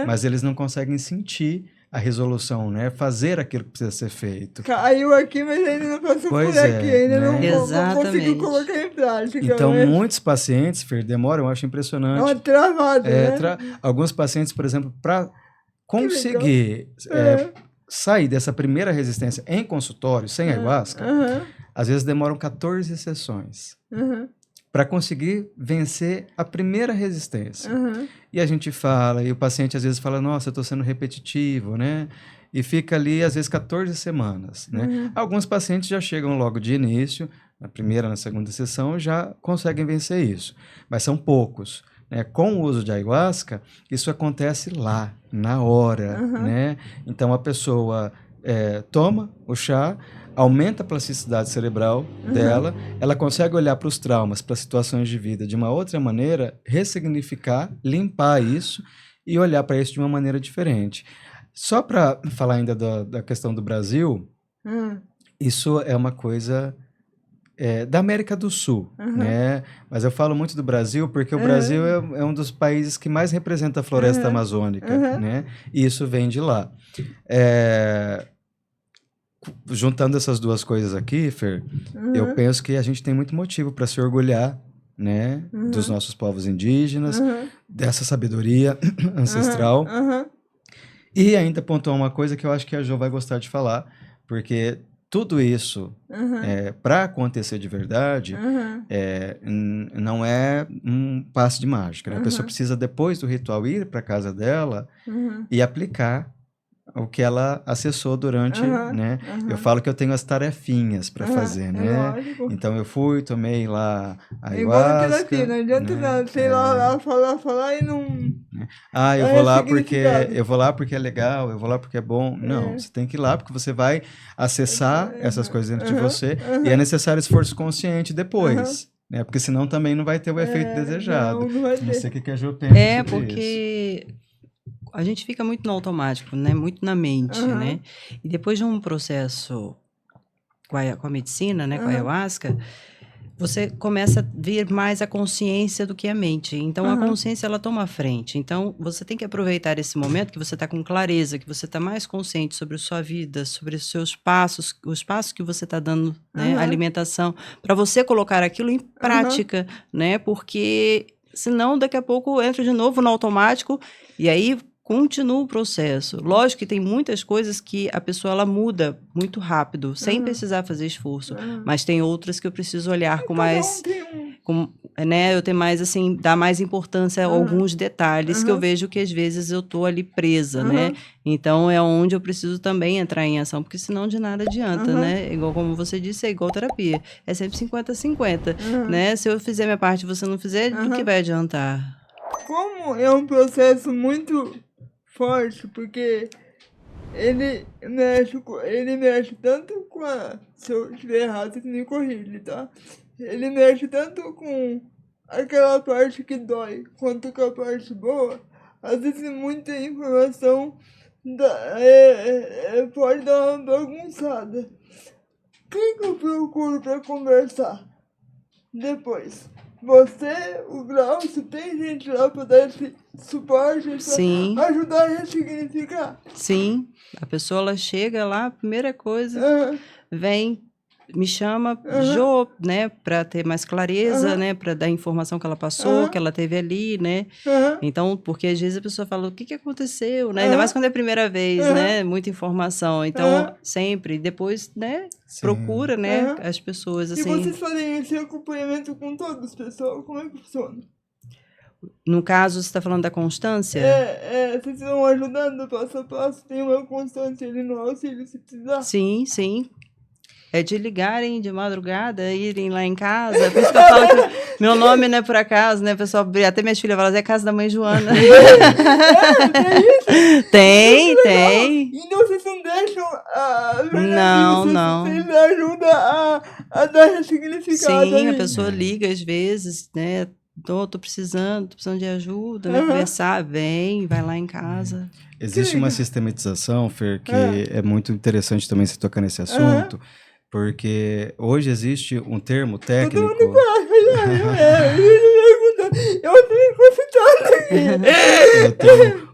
mas eles não conseguem sentir a resolução, né? Fazer aquilo que precisa ser feito. Caiu aqui, mas ainda não passou por aqui, ainda não conseguiu colocar em prática. Então, muitos pacientes, Fer, demoram, eu acho impressionante. É uma travada, né? Alguns pacientes, por exemplo, para conseguir sair dessa primeira resistência em consultório, sem ayahuasca, às vezes demoram 14 sessões. Para conseguir vencer a primeira resistência. E a gente fala, e o paciente às vezes fala, nossa, eu estou sendo repetitivo, né? E fica ali, às vezes, 14 semanas, né? Alguns pacientes já chegam logo de início, na primeira, na segunda sessão, já conseguem vencer isso. Mas são poucos. Né? Com o uso de ayahuasca, isso acontece lá, na hora, né? Então, a pessoa toma o chá, aumenta a plasticidade cerebral dela, ela consegue olhar para os traumas, para as situações de vida de uma outra maneira, ressignificar, limpar isso e olhar para isso de uma maneira diferente. Só para falar ainda da questão do Brasil, isso é uma coisa da América do Sul, né? Mas eu falo muito do Brasil porque o Brasil é um dos países que mais representa a floresta amazônica, né? E isso vem de lá. Juntando essas duas coisas aqui, Fer, eu penso que a gente tem muito motivo para se orgulhar, né, dos nossos povos indígenas, dessa sabedoria ancestral. E ainda pontuar uma coisa que eu acho que a Jo vai gostar de falar, porque tudo isso, para acontecer de verdade, não é um passe de mágica, né? A pessoa precisa, depois do ritual, ir para casa dela e aplicar o que ela acessou durante, né? Eu falo que eu tenho as tarefinhas para fazer, né? Lógico. Então eu fui, tomei lá a É igual a ayahuasca, terapia, não adianta né? nada, sei lá, falar e não... Ah, eu É vou lá porque significado. é legal, eu vou lá porque é bom. Não, você tem que ir lá porque você vai acessar essas coisas dentro de você e é necessário esforço consciente depois, né? Porque senão também não vai ter o efeito desejado. Não vai Não sei ter. o que a Jo pensa sobre isso. Porque a gente fica muito no automático, né? Muito na mente, né? E depois de um processo com a medicina, né? Com a ayahuasca, você começa a ver mais a consciência do que a mente. Então, a consciência, ela toma a frente. Então, você tem que aproveitar esse momento que você está com clareza, que você está mais consciente sobre a sua vida, sobre os seus passos, os passos que você está dando, né? A alimentação, para você colocar aquilo em prática, né? Porque senão, daqui a pouco, entra de novo no automático e aí continua o processo. Lógico que tem muitas coisas que a pessoa ela muda muito rápido, sem precisar fazer esforço. Mas tem outras que eu preciso olhar com mais... né, eu tenho mais, assim, dar mais importância a alguns detalhes que eu vejo que às vezes eu tô ali presa, né? Então, é onde eu preciso também entrar em ação, porque senão de nada adianta, né? Igual como você disse, é igual terapia. É sempre 50-50, né? Se eu fizer minha parte e você não fizer, do que vai adiantar? Como é um processo muito forte, porque ele mexe tanto com a... Se eu estiver errado, você me corrige, tá? Ele mexe tanto com aquela parte que dói, quanto com a parte boa. Às vezes muita informação pode dar uma bagunçada. Quem que eu procuro para conversar depois? Você, o Glaucio, tem gente lá para dar esse suporte, para ajudar a ressignificar? Sim, a pessoa ela chega lá, a primeira coisa, vem, me chama, Jô, né, para ter mais clareza, né, para dar a informação que ela passou, que ela teve ali, né? Então, porque às vezes a pessoa fala, o que aconteceu, né? Ainda mais quando é a primeira vez, né? Muita informação. Então, sempre, depois, né, procura, né, as pessoas, assim... E vocês fazem esse acompanhamento com todos, pessoal? Como é que funciona? No caso, você está falando da constância? Vocês vão ajudando passo a passo, tem uma constância ali no auxílio, se precisar. Sim, sim. É de ligarem de madrugada, irem lá em casa. Por isso que eu falo que meu nome não é por acaso, né, pessoal? Até minhas filhas falam, é casa da mãe Joana. Tem. Então vocês não deixam Não. Vocês ajudam a dar ressignificado. Sim, a pessoa liga às vezes, né? Tô precisando de ajuda, né? Conversar, vai lá em casa. Existe uma sistematização, Fer, que é muito interessante também se tocar nesse assunto, porque hoje existe um termo técnico...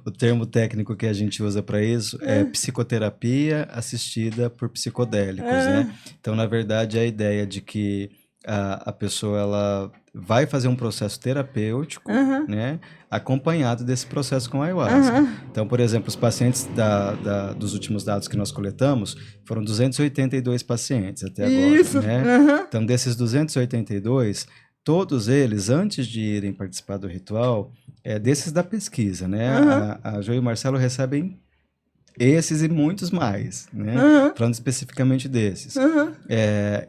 O termo técnico que a gente usa para isso é psicoterapia assistida por psicodélicos, né? Então, na verdade, a ideia de que a pessoa ela vai fazer um processo terapêutico, né, acompanhado desse processo com a ayahuasca. Então, por exemplo, os pacientes dos últimos dados que nós coletamos foram 282 pacientes até agora. Isso. Né? Então, desses 282, todos eles, antes de irem participar do ritual, desses da pesquisa, né? A Jo e o Marcelo recebem esses e muitos mais, né? Falando especificamente desses.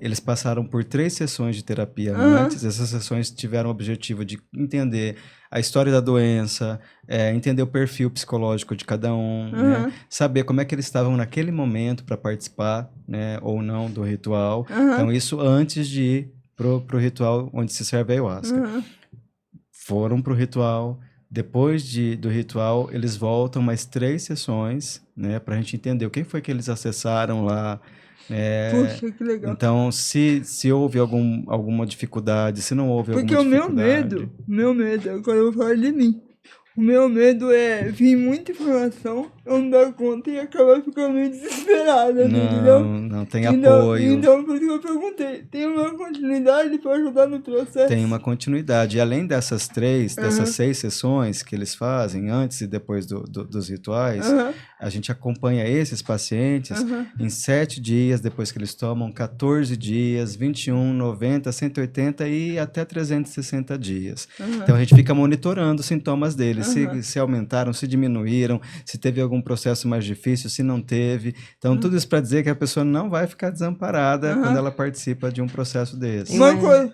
Eles passaram por 3 sessões de terapia antes. Essas sessões tiveram o objetivo de entender a história da doença, entender o perfil psicológico de cada um, né? Saber como é que eles estavam naquele momento para participar, né, ou não do ritual. Então, isso antes de ir pro ritual onde se serve a ayahuasca. Foram pro ritual. Depois do ritual, eles voltam mais 3 sessões, né, para a gente entender o que foi que eles acessaram lá. Puxa, que legal. Então, se houve alguma dificuldade, se não houve alguma dificuldade... Porque o meu medo, agora eu vou falar de mim. O meu medo é vir muita informação não dá conta e acaba ficando meio desesperada, entendeu? Não tem apoio. Então, por isso que eu perguntei, tem uma continuidade para ajudar no processo? Tem uma continuidade. E além dessas 6 sessões que eles fazem, antes e depois dos rituais, a gente acompanha esses pacientes em 7 dias, depois que eles tomam 14 dias, 21, 90, 180 e até 360 dias. Então a gente fica monitorando os sintomas deles, se aumentaram, se diminuíram, se teve algum processo mais difícil, se não teve. Então tudo isso para dizer que a pessoa não vai ficar desamparada quando ela participa de um processo desse. Uma coisa,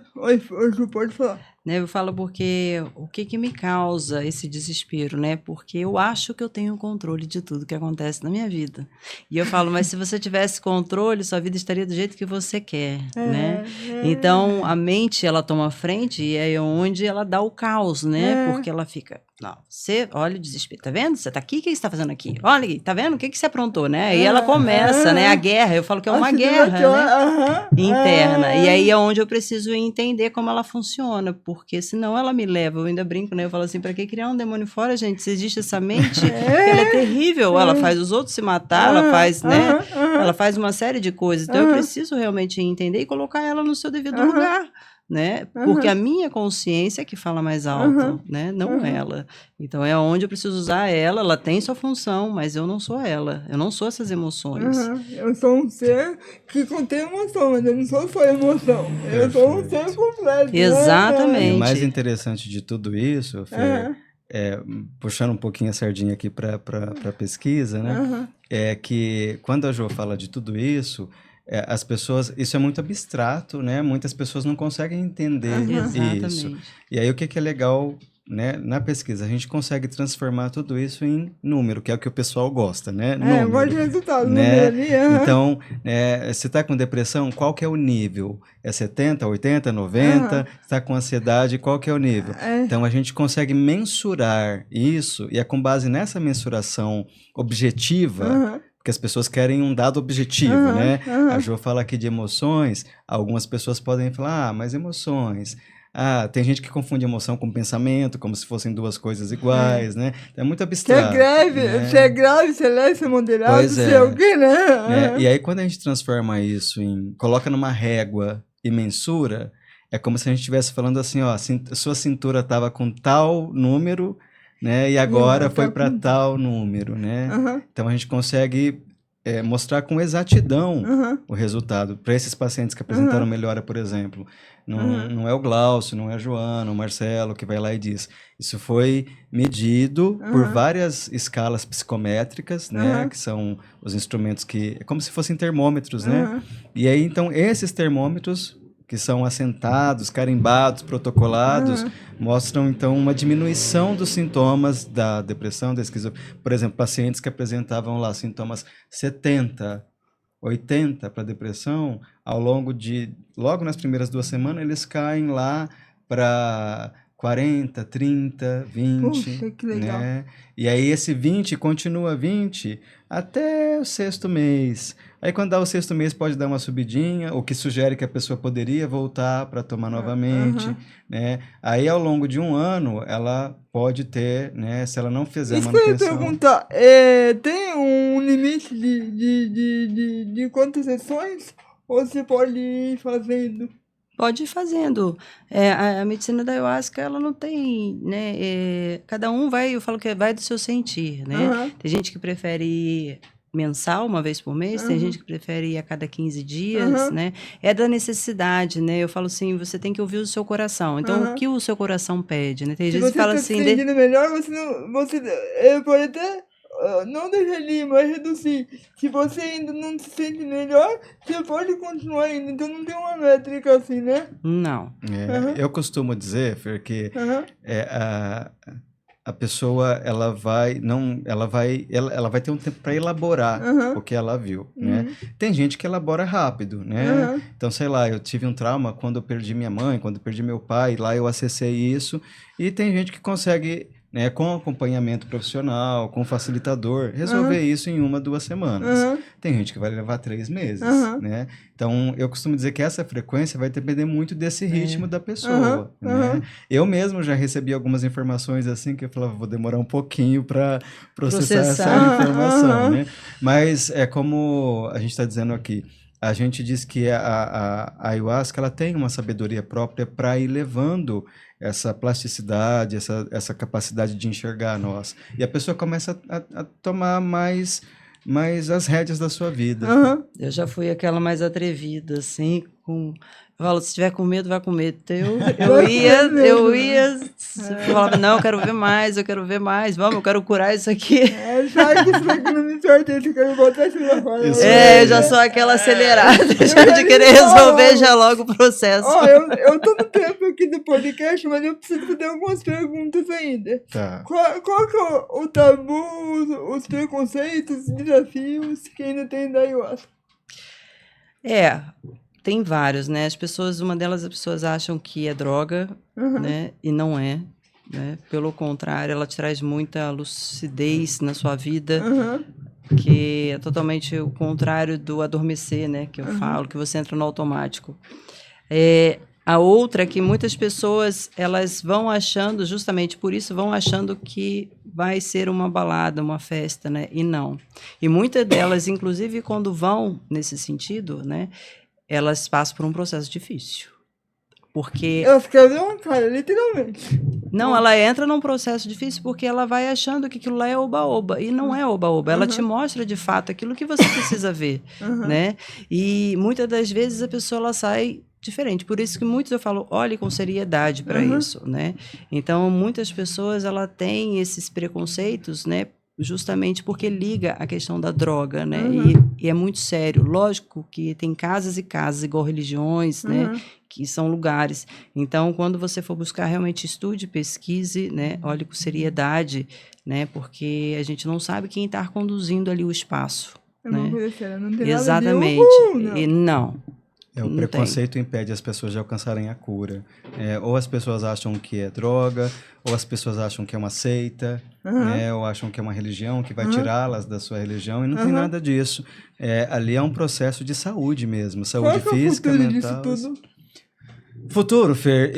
Ju, pode falar. Né, eu falo porque o que me causa esse desespero, né? Porque eu acho que eu tenho controle de tudo que acontece na minha vida. E eu falo, mas se você tivesse controle, sua vida estaria do jeito que você quer, né? Então, a mente, ela toma frente e é onde ela dá o caos, né? Porque ela fica, não, você, olha o desespero, tá vendo? Você tá aqui, o que você tá fazendo aqui? Olha aí, tá vendo? O que você aprontou, né? E ela começa, né? A guerra, eu falo que é uma guerra, né? Interna. E aí é onde eu preciso entender como ela funciona, porque senão ela me leva, eu ainda brinco, né? Eu falo assim, pra que criar um demônio fora, gente? Se existe essa mente, ela é terrível, ela faz os outros se matar, ela faz, né? Ela faz uma série de coisas. Então eu preciso realmente entender e colocar ela no seu devido lugar, né? Porque a minha consciência é que fala mais alto, né? Não ela. Então é onde eu preciso usar ela, ela tem sua função, mas eu não sou ela. Eu não sou essas emoções. Eu sou um ser que contém emoção, mas eu não sou só emoção. Eu sou um ser completo. Exatamente. E o mais interessante de tudo isso, Fer, puxando um pouquinho a sardinha aqui para a pesquisa, né? É que quando a Jo fala de tudo isso, as pessoas, isso é muito abstrato, né? Muitas pessoas não conseguem entender isso. E aí o que é legal, né? Na pesquisa, a gente consegue transformar tudo isso em número, que é o que o pessoal gosta, né? Número, eu gosto de resultado, né? Ali. Então, você está com depressão, qual que é o nível? É 70, 80, 90? Está com ansiedade, qual que é o nível? Então, a gente consegue mensurar isso, e é com base nessa mensuração objetiva, porque as pessoas querem um dado objetivo, né? A Jo fala aqui de emoções, algumas pessoas podem falar, mas emoções... tem gente que confunde emoção com pensamento, como se fossem duas coisas iguais, né? Então, é muito abstrato. Você é grave, você é leve, você é moderado, pois você é o quê, né? E aí, quando a gente transforma isso coloca numa régua e mensura, é como se a gente estivesse falando assim, ó, sua cintura estava com tal número, né? E agora foi para tal número, né? Então, a gente consegue mostrar com exatidão o resultado. Para esses pacientes que apresentaram melhora, por exemplo, não é o Glaucio, não é a Joana, o Marcelo que vai lá e diz. Isso foi medido por várias escalas psicométricas, né? Que são os instrumentos que... É como se fossem termômetros, né? E aí, então, esses termômetros que são assentados, carimbados, protocolados, mostram, então, uma diminuição dos sintomas da depressão, da esquizofrenia. Por exemplo, pacientes que apresentavam lá sintomas 70, 80 para depressão, logo nas primeiras 2 semanas, eles caem lá para 40, 30, 20, Puxa, que legal. né? E aí esse 20 continua 20 até o 6º mês. Aí quando dá o 6º mês pode dar uma subidinha, o que sugere que a pessoa poderia voltar para tomar novamente, né? Aí ao longo de 1 ano ela pode ter, né? Se ela não fizer Isso que eu ia manutenção... perguntar, tem um limite de quantas sessões? Ou você pode ir fazendo? Pode ir fazendo. A medicina da ayahuasca, ela não tem, né? Cada um vai, eu falo que vai do seu sentir, né? Tem gente que prefere ir mensal, uma vez por mês, tem gente que prefere ir a cada 15 dias, né? É da necessidade, né? Eu falo assim, você tem que ouvir o seu coração. Então, o que o seu coração pede, né? Tem gente que fala assim... Se você está se sentindo melhor, você pode até não deixar de ir, mas reduzir. Se você ainda não se sente melhor, você pode continuar indo. Então, não tem uma métrica assim, né? Não. Eu costumo dizer, Fer, que a pessoa ela vai ter um tempo para elaborar o que ela viu, né? Tem gente que elabora rápido, né? Então, sei lá, eu tive um trauma quando eu perdi minha mãe, quando eu perdi meu pai, lá eu acessei isso, e tem gente que consegue né, com acompanhamento profissional, com facilitador, resolver isso em 1, 2 semanas. Tem gente que vai levar 3 meses, né? Então, eu costumo dizer que essa frequência vai depender muito desse ritmo da pessoa, né? Eu mesmo já recebi algumas informações assim que eu falava, vou demorar um pouquinho para processar essa informação, né? Mas é como a gente está dizendo aqui, a gente diz que a ayahuasca ela tem uma sabedoria própria para ir levando essa plasticidade, essa capacidade de enxergar nós. E a pessoa começa a tomar mais as rédeas da sua vida. Eu já fui aquela mais atrevida, assim, com... Eu falo, se tiver com medo, vai com medo. Então, eu ia, falava, não, eu quero ver mais, vamos, eu quero curar isso aqui. Sabe que isso aqui não me pertence, eu quero botar isso lá fora. Eu já sou aquela acelerada, de querer resolver já logo o processo. Eu tô no tempo aqui do podcast, mas eu preciso fazer algumas perguntas ainda. Tá. Qual que é o tabu, os preconceitos, os desafios que ainda tem da ayahuasca? Tem vários, né? As pessoas acham que é droga, né? E não é, né? Pelo contrário, ela te traz muita lucidez na sua vida, que é totalmente o contrário do adormecer, né? Que eu falo, que você entra no automático. A outra é que muitas pessoas, elas vão achando, justamente por isso, vão achando que vai ser uma balada, uma festa, né? E não. E muitas delas, inclusive, quando vão nesse sentido, né? Elas passam por um processo difícil. Porque... Elas querem uma cara, literalmente. Não, ela entra num processo difícil porque ela vai achando que aquilo lá é oba-oba. E não é oba-oba. Ela te mostra, de fato, aquilo que você precisa ver, né? E muitas das vezes a pessoa ela sai diferente. Por isso que muitos eu falo, olhe com seriedade para isso, né? Então, muitas pessoas ela têm esses preconceitos, né? Justamente porque liga a questão da droga, né? E é muito sério. Lógico que tem casas e casas, igual religiões, né? Que são lugares. Então, quando você for buscar, realmente estude, pesquise, né? Olhe com seriedade, né? Porque a gente não sabe quem está conduzindo ali o espaço. Né? Não tem Exatamente. Nada de não. O preconceito impede as pessoas de alcançarem a cura. Ou as pessoas acham que é droga, ou as pessoas acham que é uma seita, né? Ou acham que é uma religião que vai tirá-las da sua religião, e não tem nada disso. Ali é um processo de saúde mesmo, saúde física, mental. Disso tudo? Futuro, Fer,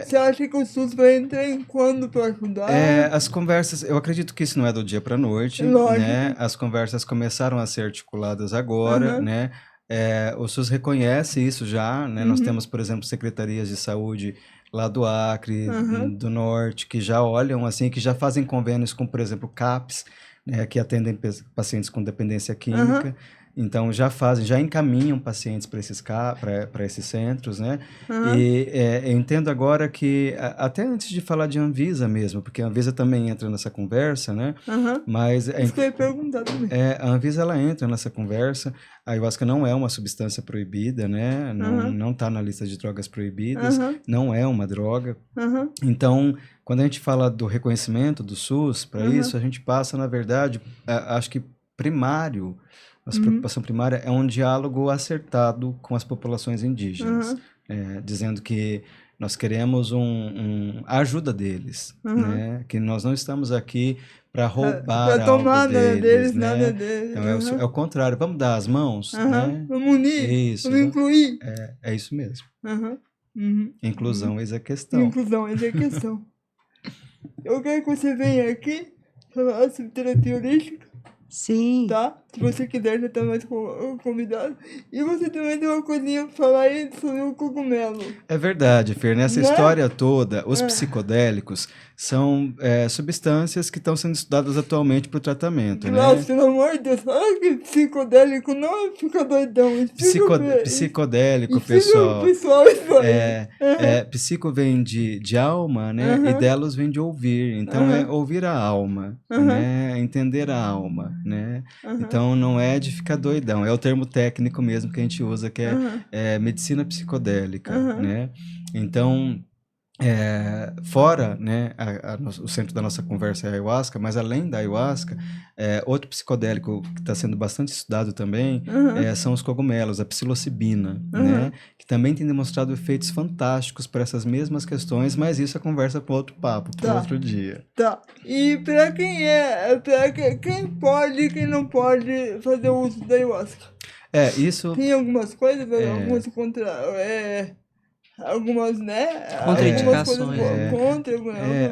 Você acha que o SUS vai entrar em quando para ajudar? As conversas, eu acredito que isso não é do dia para a noite, né? As conversas começaram a ser articuladas agora, né? O SUS reconhece isso já, né? Nós temos, por exemplo, secretarias de saúde lá do Acre, do Norte, que já olham assim, que já fazem convênios com, por exemplo, CAPS, né? Que atendem pacientes com dependência química. Então, já encaminham pacientes para esses centros, né? E eu entendo agora que, até antes de falar de Anvisa mesmo, porque a Anvisa também entra nessa conversa, né? Mas Isso que eu ia perguntar também. a Anvisa, ela entra nessa conversa. A ayahuasca não é uma substância proibida, né? Não está na lista de drogas proibidas, não é uma droga. Então, quando a gente fala do reconhecimento do SUS, para isso, a gente passa, na verdade, acho que primário. Nossa preocupação primária é um diálogo acertado com as populações indígenas, dizendo que nós queremos a ajuda deles, né? Que nós não estamos aqui para roubar tomar algo deles, né? nada deles. Então, é o contrário, vamos dar as mãos, né? Vamos unir, isso, vamos incluir. É isso mesmo. Inclusão, eis a questão. Inclusão, eis a questão. Eu quero que você venha aqui falar sobre terapia holística. Sim. Tá? Se você quiser, já tá mais convidado. E você também tem uma coisinha pra falar aí sobre o cogumelo. É verdade, Fer. Nessa história toda, os psicodélicos são substâncias que estão sendo estudadas atualmente para o tratamento, Nossa, né? pelo amor de Deus, olha que psicodélico não fica doidão. Psicodélico, pessoal. Psico vem de alma, né? E delos vem de ouvir. Então, é ouvir a alma, né? Entender a alma, né? Então, não é de ficar doidão. É o termo técnico mesmo que a gente usa, que é medicina psicodélica, né? Então, Fora, né, o centro da nossa conversa é a ayahuasca, mas além da ayahuasca, outro psicodélico que está sendo bastante estudado também são os cogumelos, a psilocibina, né, que também tem demonstrado efeitos fantásticos para essas mesmas questões, mas isso é conversa para outro papo, para outro dia. Tá. E para quem pode e quem não pode fazer o uso da ayahuasca? Isso... Tem algumas coisas, algumas algumas, né? Contraindicações.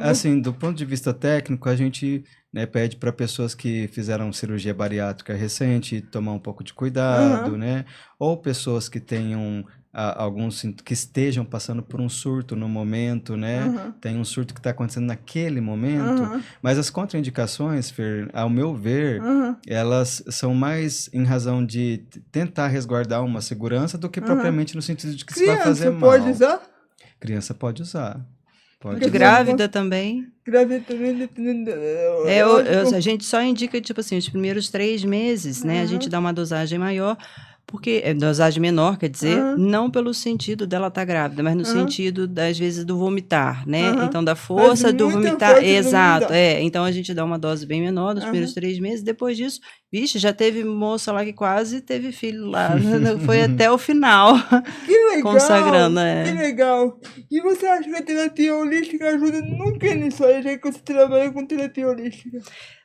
Assim, do ponto de vista técnico, a gente, né, pede para pessoas que fizeram cirurgia bariátrica recente tomar um pouco de cuidado, né? Ou pessoas que tenham que estejam passando por um surto no momento, né? Tem um surto que está acontecendo naquele momento, mas as contraindicações, Fer, ao meu ver, elas são mais em razão de tentar resguardar uma segurança do que propriamente no sentido de que se vai fazer mal. Criança pode usar? Criança pode usar. Pode. Grávida também. Grávida também, dependendo... A gente só indica, tipo assim, os primeiros 3 meses, né? A gente dá uma dosagem maior, porque dosagem menor, quer dizer, não pelo sentido dela estar grávida, mas no sentido, às vezes, do vomitar, né? Então, da força do vomitar. Exato, então a gente dá uma dose bem menor nos primeiros 3 meses, depois disso, vixe, já teve moça lá que quase teve filho lá, foi até o final. Que legal! Consagrando, Que legal! E você acha que a terapia holística ajuda nunca nisso aí, já que você trabalha com terapia holística?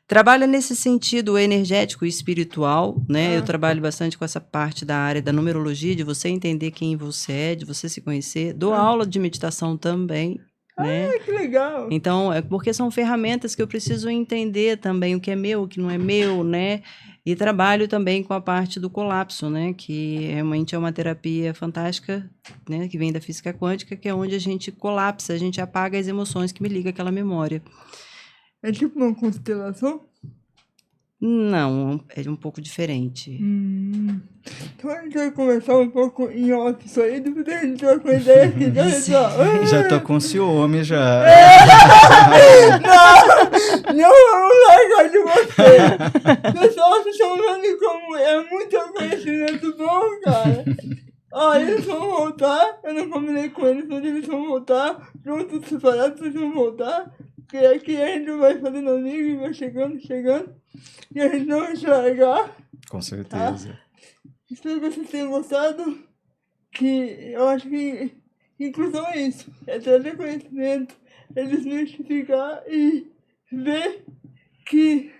Trabalha nesse sentido energético e espiritual, né? Eu trabalho bastante com essa parte da área da numerologia, de você entender quem você é, de você se conhecer. Dou aula de meditação também, né? Que legal! Então, porque são ferramentas que eu preciso entender também o que é meu, o que não é meu, né? E trabalho também com a parte do colapso, né? Que realmente é uma terapia fantástica, né? Que vem da física quântica, que é onde a gente colapsa, a gente apaga as emoções que me ligam àquela memória. É tipo uma constelação? Não, é um pouco diferente. Então a gente vai conversar um pouco em off isso aí, depois a gente vai com a ideia aqui, né, pessoal? Já tô com ciúme, já. Não vamos largar de você. Pessoal, vocês estão vendo como é muito conhecimento bom, cara. Eles vão voltar, eu não combinei com eles, mas eles vão voltar, juntos, separados, eles vão voltar. Porque aqui a gente vai fazendo amigo e vai chegando, e a gente não vai se largar. Com certeza. Tá? Espero que vocês tenham gostado, que eu acho que inclusão é isso, é trazer conhecimento, é desmistificar e ver que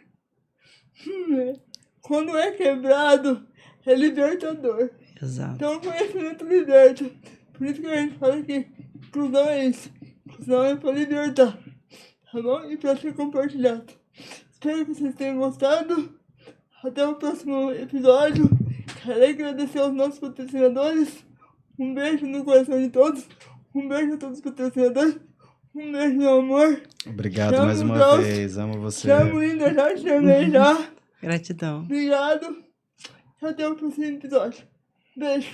quando é quebrado, é libertador. Exato. Então o conhecimento liberta. Por isso que a gente fala que inclusão é isso. Inclusão é para libertar. Tá bom? E para ser compartilhado. Espero que vocês tenham gostado. Até o próximo episódio. Quero agradecer aos nossos patrocinadores. Um beijo no coração de todos. Um beijo a todos os patrocinadores. Um beijo, meu amor. Obrigado mais uma vez. Amo você. Chamo linda, já chamei já. Gratidão. Obrigado. Até o próximo episódio. Beijo.